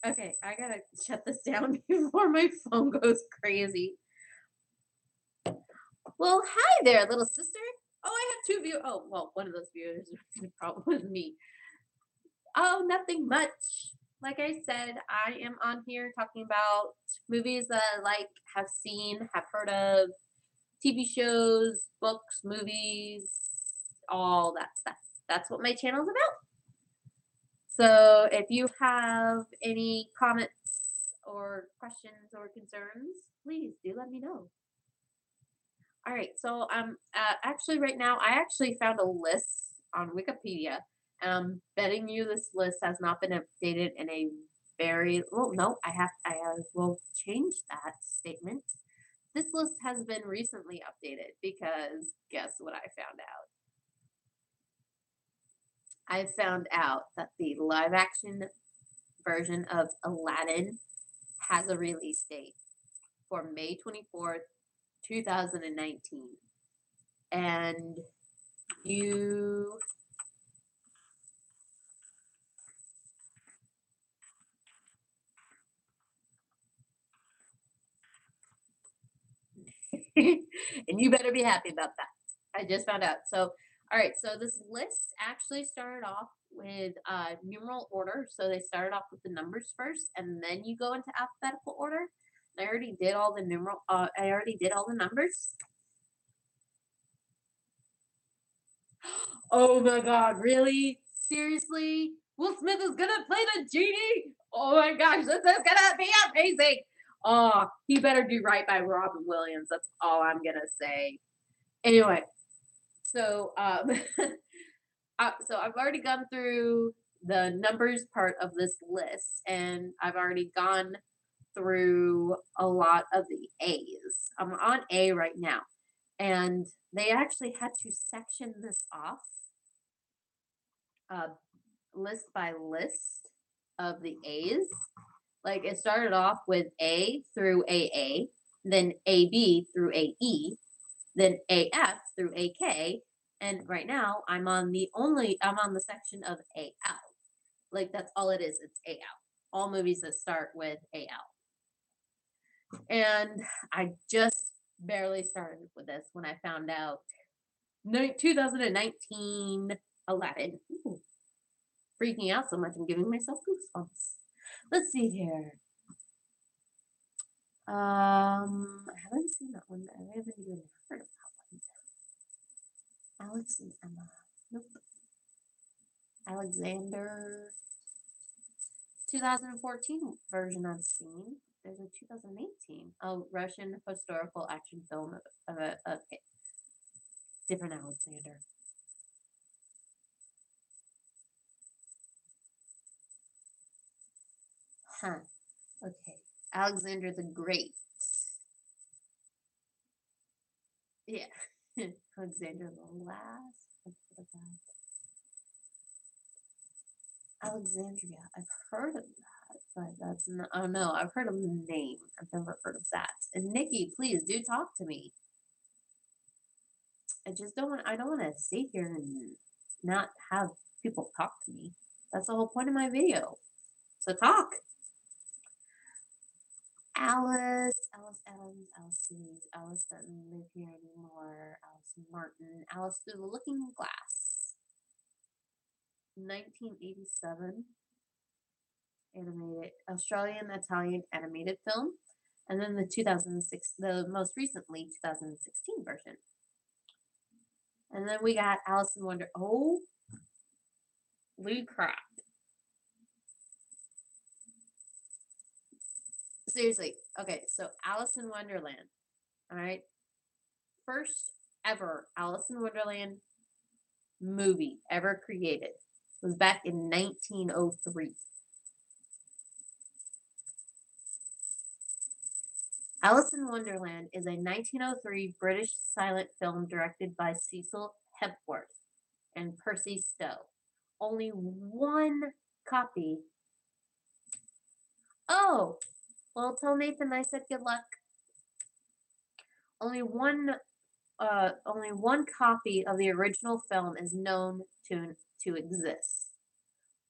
Okay, I gotta shut this down before my phone goes crazy. Well, hi there, little sister. Oh, I have two viewers. Oh, well, one of those viewers probably was me. Oh, nothing much. Like I said, I am on here talking about movies that I like, have seen, have heard of, TV shows, books, movies, all that stuff. That's what my channel is about. So if you have any comments or questions or concerns, please do let me know. All right, so actually right now I actually found a list on Wikipedia, and I'm betting you this list has not been updated in a very well. No, I will change that statement. This list has been recently updated because guess what I found out? I found out that the live action version of Aladdin has a release date for May 24th, 2019. And you and you better be happy about that. I just found out. So, all right. So this list actually started off with numeral order. So they started off with the numbers first, and then you go into alphabetical order. I already did all the I already did all the numbers. Oh my God! Really? Seriously? Will Smith is gonna play the genie? Oh my gosh! This is gonna be amazing. Oh, he better do right by Robin Williams. That's all I'm gonna say. Anyway, so so I've already gone through the numbers part of this list, and I've already gone through a lot of the A's. I'm on A right now, and they actually had to section this off, list by list of the A's. Like it started off with A through AA, then AB through AE, then AF through AK, and right now I'm on the section of AL. Like that's all it is. It's AL. All movies that start with AL. And I just barely started with this when I found out 2019 Aladdin. Ooh, freaking out so much I'm giving myself goosebumps. Let's see here. I haven't seen that one. I haven't even heard of that one. Alex and Emma. Nope. Alexander. 2014 version I've seen. There's a 2018. Oh, Russian historical action film of a different Alexander. Huh. Okay. Alexander the Great. Yeah. Alexander the Last. Alexandria. I've heard of that, but that's not. Oh no, I've heard of the name. I've never heard of that. And Nikki, please do talk to me. I just don't want. I don't want to sit here and not have people talk to me. That's the whole point of my video. So talk. Alice Adams, Alice Stevens, Alice doesn't live here anymore, Alice Martin, Alice Through the Looking Glass. 1987 animated Australian Italian animated film, and then the 2006, the most recently 2016 version. And then we got Alice in Wonder. Oh, Lee crap! Seriously, okay. So Alice in Wonderland. All right. First ever Alice in Wonderland movie ever created. It was back in 1903. Alice in Wonderland is a 1903 British silent film directed by Cecil Hepworth and Percy Stowe. Only one copy. Oh, well, tell Nathan I said good luck. Only one copy of the original film is known to exist.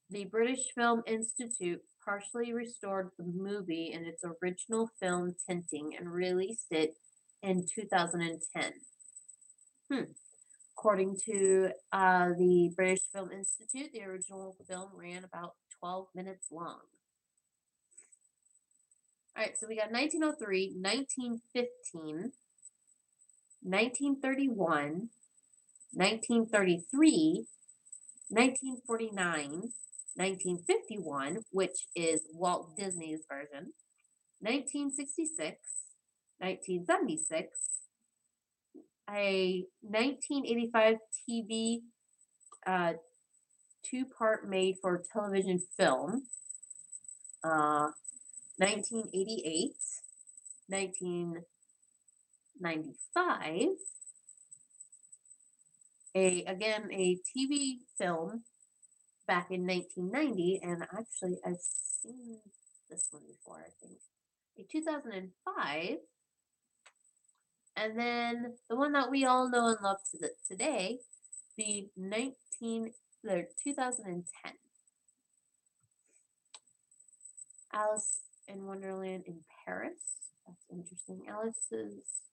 The British Film Institute partially restored the movie in its original film tinting and released it in 2010. According to the British Film Institute, the original film ran about 12 minutes long. All right, so we got 1903, 1915, 1931, 1933, 1949, 1951, which is Walt Disney's version, 1966, 1976, a 1985 TV two-part made for television film, 1988, 1995, a TV film back in 1990, and actually I've seen this one before, I think. A 2005, and then the one that we all know and love today, the 2010. Alice in Wonderland in Paris. That's interesting. Alice's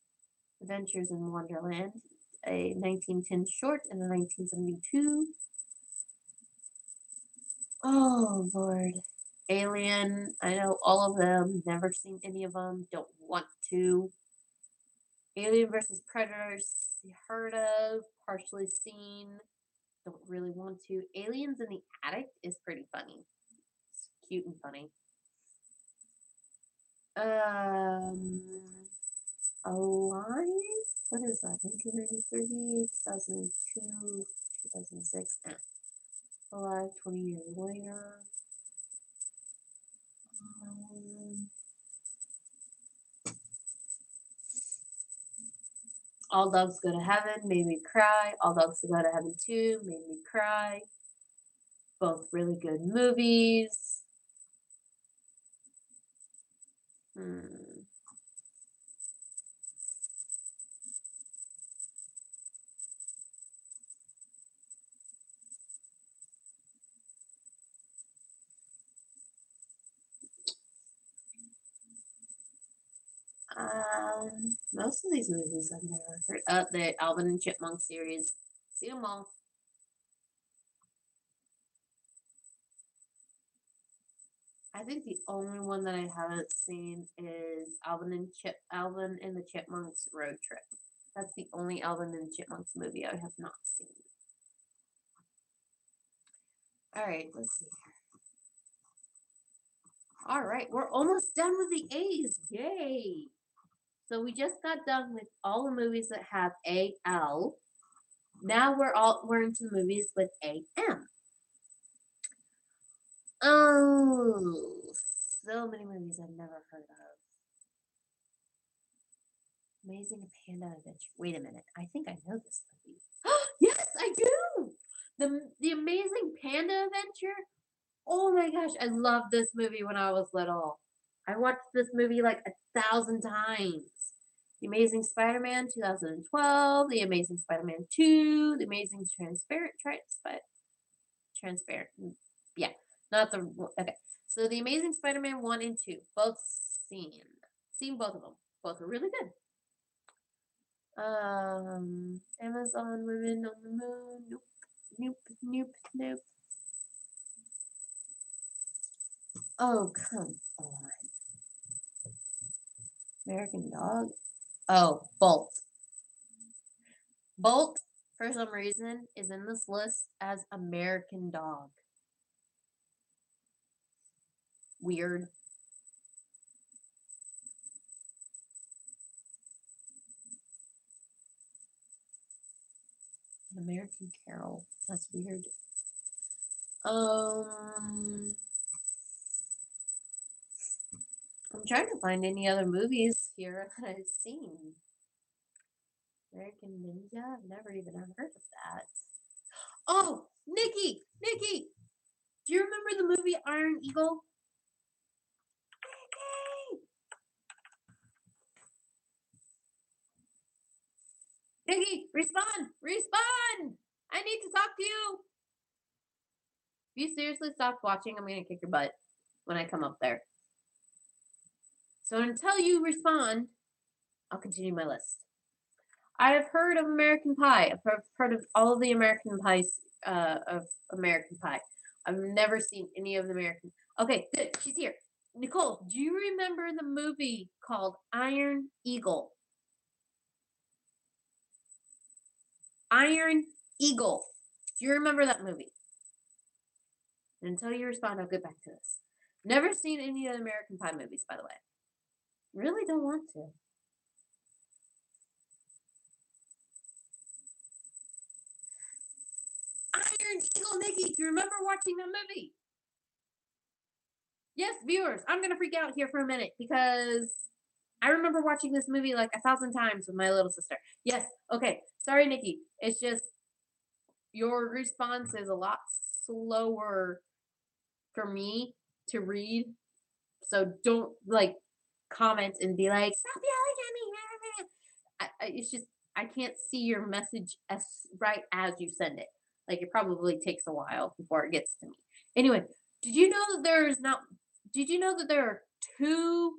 Adventures in Wonderland, a 1910 short and a 1972. Oh, Lord. Alien, I know all of them, never seen any of them, don't want to. Alien versus Predators, heard of, partially seen, don't really want to. Aliens in the Attic is pretty funny. It's cute and funny. Alive? What is that? 1993, 2002, 2006. Alive 20 years later. All Dogs Go to Heaven made me cry. All Dogs Go to Heaven 2 made me cry. Both really good movies. Most of these movies I've never heard of. The Alvin and Chipmunk series. See them all. I think the only one that I haven't seen is Alvin and the Chipmunks Road Trip. That's the only Alvin and the Chipmunks movie I have not seen. All right, let's see here. All right, we're almost done with the A's. Yay! So we just got done with all the movies that have AL. Now we're into the movies with AM. Oh, so many movies I've never heard of. Amazing Panda Adventure. Wait a minute. I think I know this movie. Yes, I do. The Amazing Panda Adventure. Oh my gosh, I loved this movie when I was little. I watched this movie like 1,000 times. The Amazing Spider-Man 2012, The Amazing Spider-Man 2, The Amazing Transparent. Yeah, not the okay. So The Amazing Spider-Man 1 and 2, both seen both of them. Both are really good. Amazon Women on the Moon. Nope. Oh, come on. American Dog? Oh, Bolt. Bolt, for some reason, is in this list as American Dog. Weird. American Carol. That's weird. I'm trying to find any other movies here that I've seen. American Ninja? I've never even heard of that. Oh, Nikki! Do you remember the movie Iron Eagle? Nikki, respond! I need to talk to you! If you seriously stopped watching, I'm gonna kick your butt when I come up there. So until you respond, I'll continue my list. I have heard of American Pie. I've heard of all of the American Pies of American Pie. I've never seen any of the American. Okay, good. She's here. Nicole, do you remember the movie called Iron Eagle? Iron Eagle. Do you remember that movie? And until you respond, I'll get back to this. Never seen any of the American Pie movies, by the way. Really don't want to. Iron Eagle, Nikki, do you remember watching that movie? Yes, viewers, I'm going to freak out here for a minute because I remember watching this movie like 1,000 times with my little sister. Yes, okay. Sorry, Nikki. It's just your response is a lot slower for me to read. So don't like comment and be like, stop yelling at me. It's just, I can't see your message as right as you send it. Like it probably takes a while before it gets to me. Anyway, did you know that there are 2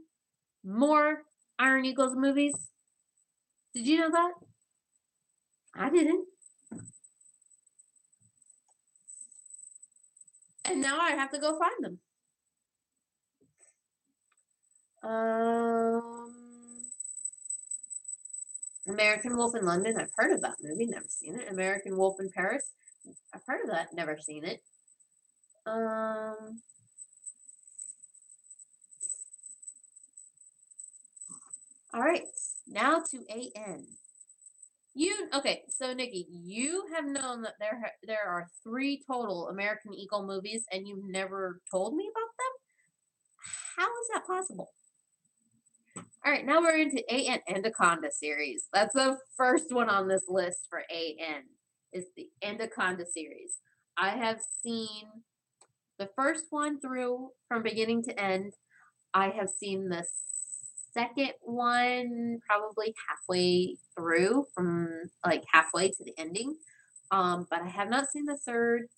more Iron Eagles movies? Did you know that? I didn't. And now I have to go find them. American Wolf in London. I've heard of that movie. Never seen it. American Wolf in Paris. I've heard of that. Never seen it. All right. Now to AN. Okay, so Nikki, you have known that there are 3 total American Eagle movies, and you've never told me about them. How is that possible? All right, now we're into AN Anaconda series. That's the first one on this list for AN. Is the Anaconda series. I have seen the first one through from beginning to end. I have seen the second one probably halfway through, from like halfway to the ending. But I have not seen the third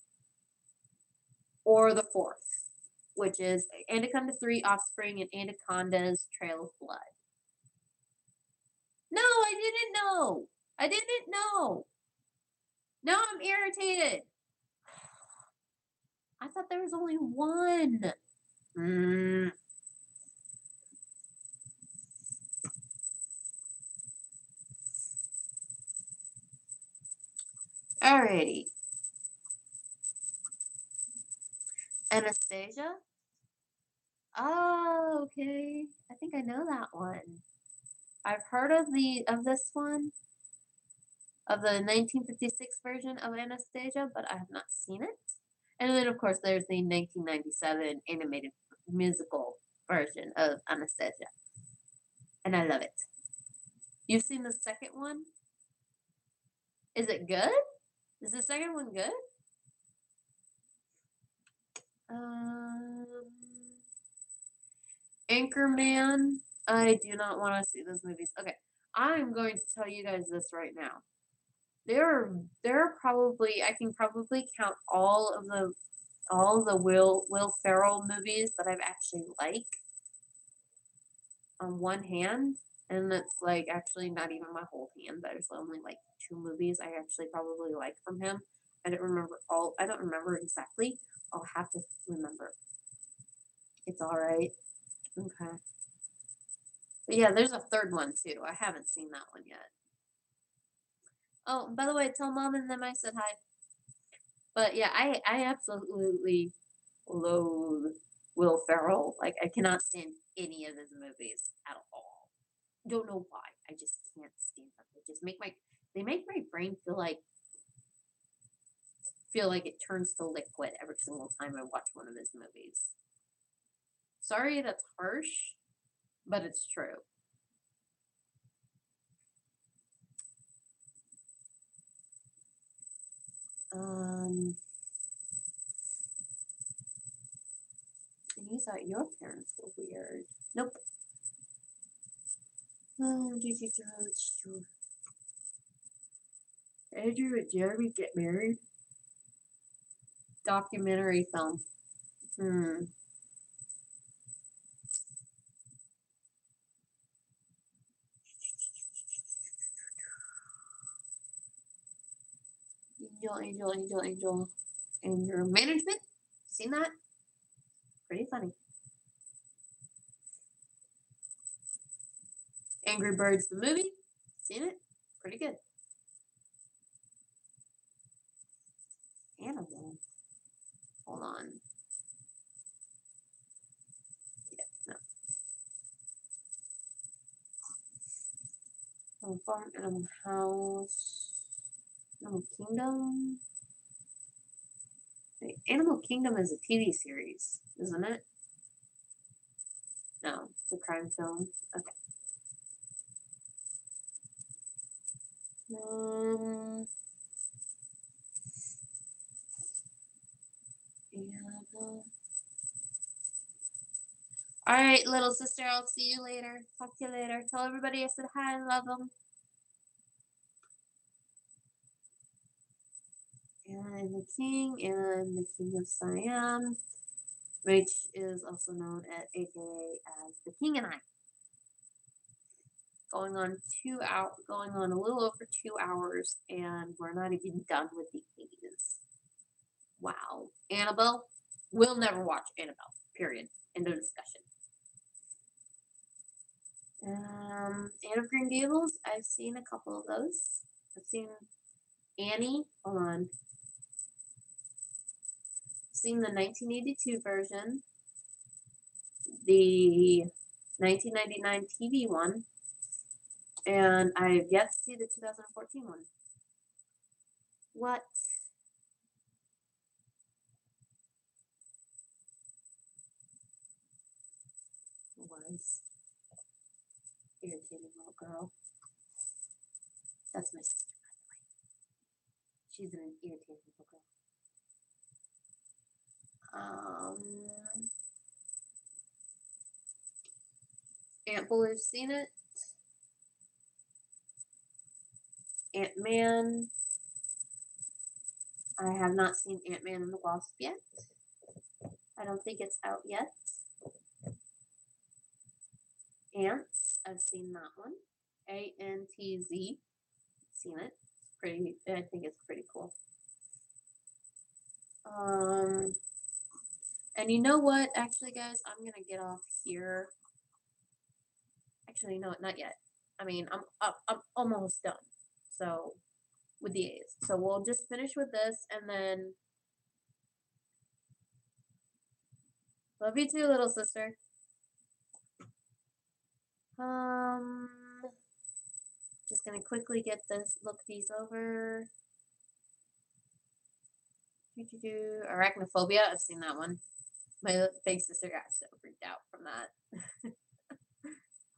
or the fourth, which is Anaconda 3 Offspring and Anaconda's Trail of Blood. No, I didn't know. Now I'm irritated. I thought there was only one. Alrighty. Anastasia? Oh, okay. I think I know that one. I've heard of this one, of the 1956 version of Anastasia, but I have not seen it. And then, of course, there's the 1997 animated musical version of Anastasia. And I love it. You've seen the second one? Is it good? Is the second one good? Anchorman. I do not want to see those movies. Okay, I'm going to tell you guys this right now. There are probably, I can probably count all of the Will Ferrell movies that I've actually liked on one hand, and that's like actually not even my whole hand. There's only like 2 movies I actually probably like from him. I don't remember exactly. I'll have to remember. It's all right. Okay. But yeah, there's a third one too. I haven't seen that one yet. Oh, by the way, tell Mom and them I said hi. But yeah, I absolutely loathe Will Ferrell. Like, I cannot stand any of his movies at all. Don't know why. I just can't stand them. They make my brain feel like feel like it turns to liquid every single time I watch one of his movies. Sorry, that's harsh, but it's true. And you thought your parents were weird. Nope. Andrew and Jeremy get married? Documentary film. Angel. And your management? Seen that? Pretty funny. Angry Birds the movie? Seen it? Pretty good. Animal. Hold on. Yeah, no. Animal Farm, Animal House, Animal Kingdom. Wait, Animal Kingdom is a TV series, isn't it? No, it's a crime film. Okay. All right, little sister, I'll see you later. Talk to you later. Tell everybody I said hi and love them. And the King of Siam, which is also known as AKA as the King and I. Going on a little over 2 hours, and we're not even done with the 80s. Wow. Annabelle, we'll never watch Annabelle. Period. End of discussion. Anne of Green Gables, I've seen a couple of those. I've seen Annie. Hold on. I've seen the 1982 version, the 1999 TV one, and I've yet to see the 2014 one. What? Was irritating little girl. That's my sister, by the way. She's an irritating little girl. Aunt Buller's seen it. Ant-Man. I have not seen Ant-Man and the Wasp yet. I don't think it's out yet. Ants, I've seen that one. ANTZ, seen it. It's pretty. I think it's pretty cool. And you know what? Actually, guys, I'm gonna get off here. Actually, no, not yet. I mean, I'm almost done. So with the A's, so we'll just finish with this, and then love you too, little sister. Just gonna quickly get look these over. Arachnophobia, I've seen that one. My big sister got so freaked out from that.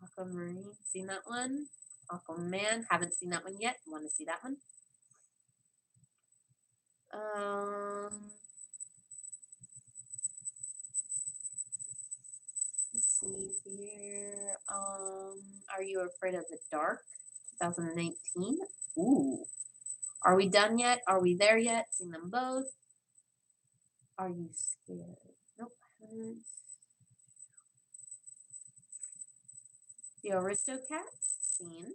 Aquamarine, seen that one. Aquaman, haven't seen that one yet. Want to see that one. Let's see here. Are You Afraid of the Dark? 2019. Ooh. Are we done yet? Are we there yet? Seen them both. Are You Scared? Nope, haven't. The Aristocats, seen.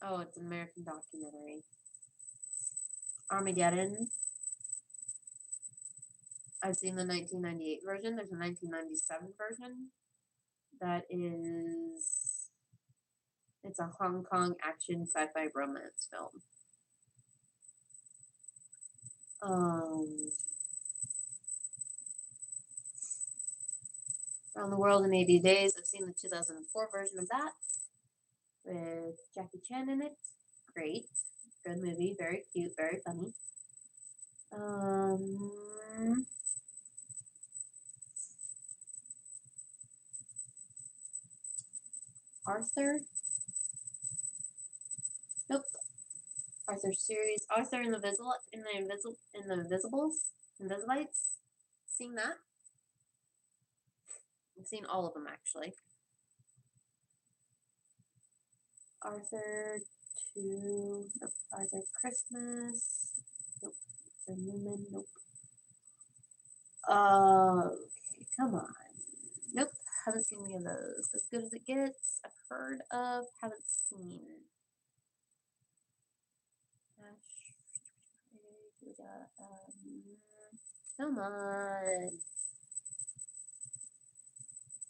Oh, it's an American documentary. Armageddon. I've seen the 1998 version. There's a 1997 version that is, it's a Hong Kong action sci-fi romance film. Around the World in 80 Days. I've seen the 2004 version of that. with Jackie Chan in it. Great. Good movie. Very cute. Very funny. Arthur. Nope. Arthur series. Arthur in the Invisibles. Invisibites. Seen that? I've seen all of them actually. Arthur 2. Nope. Arthur Christmas. Nope. Arthur Newman. Nope. Okay, come on. Nope. Haven't seen any of those. As Good as It Gets. I've heard of. Haven't seen. Come on.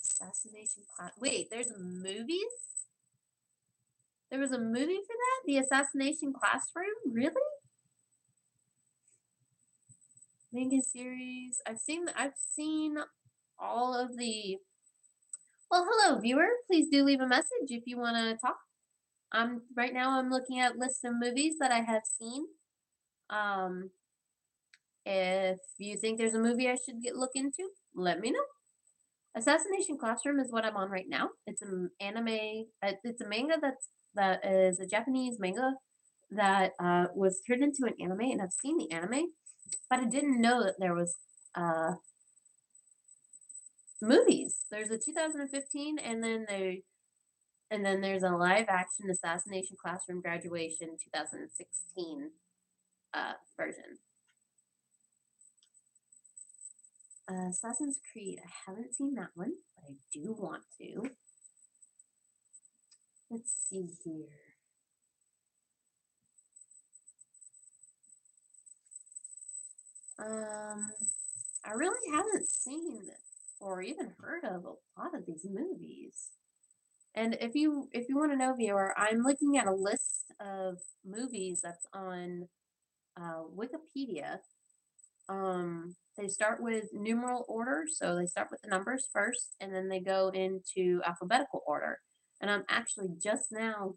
Assassination Class. Wait, there's movies? There was a movie for that? The Assassination Classroom? Really? Manga series. I've seen all of the. Well, hello viewer. Please do leave a message if you want to talk. Right now I'm looking at lists of movies that I have seen. If you think there's a movie I should look into, let me know. Assassination Classroom is what I'm on right now. It's an anime. It's a manga that is a Japanese manga that was turned into an anime, and I've seen the anime, but I didn't know that there was movies. There's a 2015, and then there's a live action Assassination Classroom Graduation 2016 version. Assassin's Creed. I haven't seen that one, but I do want to. Let's see here. I really haven't seen or even heard of a lot of these movies. And if you want to know, viewer, I'm looking at a list of movies that's on Wikipedia. They start with numeral order, so they start with the numbers first, and then they go into alphabetical order. And I'm actually just now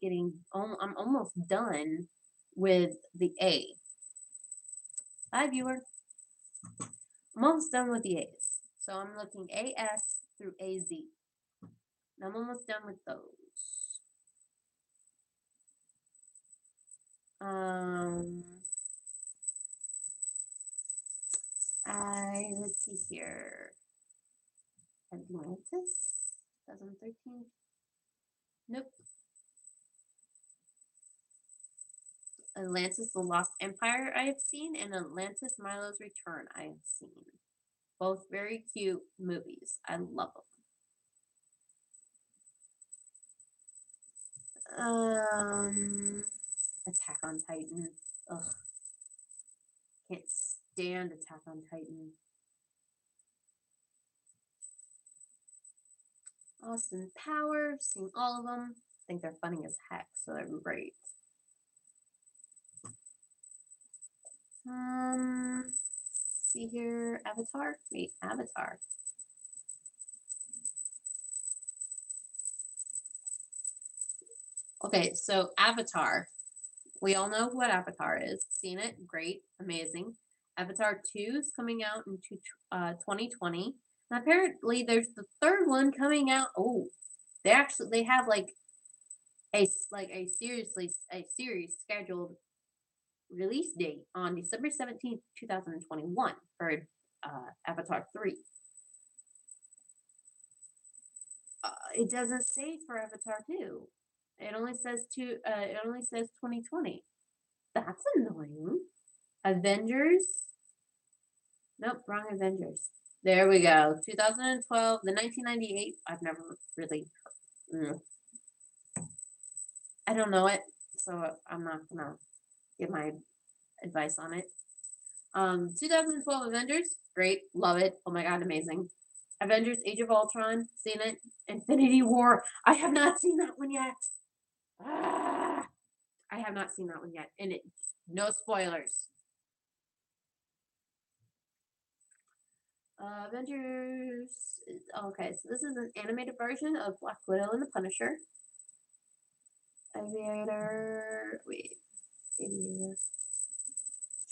I'm almost done with the A. Hi, viewer. I'm almost done with the A's. So I'm looking AS through AZ. And I'm almost done with those. Let's see here. Atlantis, 2013. Nope. Atlantis, The Lost Empire I have seen, and Atlantis, Milo's Return I have seen. Both very cute movies. I love them. Attack on Titan. Ugh. Can't stand Attack on Titan. Austin Powers, seen all of them. I think they're funny as heck, so they're great. See here, Avatar. Wait, Avatar. Okay, so Avatar. We all know what Avatar is. Seen it, great, amazing. Avatar 2 is coming out in 2020. And apparently there's the third one coming out. Oh, they have like a series scheduled release date on December 17th, 2021 for Avatar 3. It doesn't say for Avatar 2. It only says 2020. That's annoying. Avengers. Nope, wrong Avengers. There we go. 2012, the 1998. I've never really. I don't know it, so I'm not gonna give my advice on it. 2012 Avengers, great, love it. Oh my god, amazing. Avengers: Age of Ultron, seen it. Infinity War, I have not seen that one yet. I have not seen that one yet, and no spoilers. Avengers. Okay, so this is an animated version of Black Widow and the Punisher. Aviator. Wait. Aviator.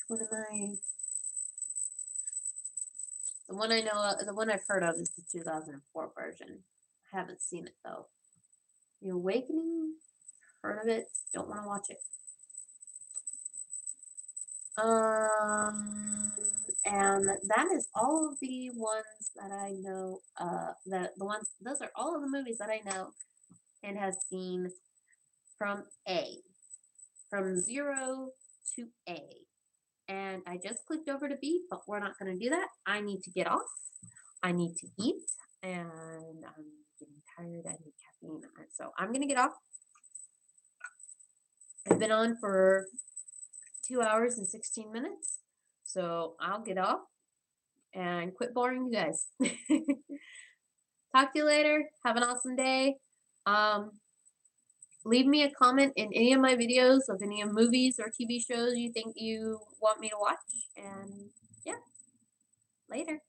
Which one am I? The one I know, the one I've heard of is the 2004 version. I haven't seen it though. The Awakening, heard of it, don't want to watch it. And that is all of the ones that I know. Those are all of the movies that I know and have seen from from 0 to A. And I just clicked over to B, but we're not going to do that. I need to get off. I need to eat, and I'm getting tired. I need caffeine. So I'm going to get off. I've been on for 2 hours and 16 minutes. So I'll get off and quit boring you guys. Talk to you later. Have an awesome day. Leave me a comment in any of my videos of any of movies or TV shows you think you want me to watch. And yeah, later.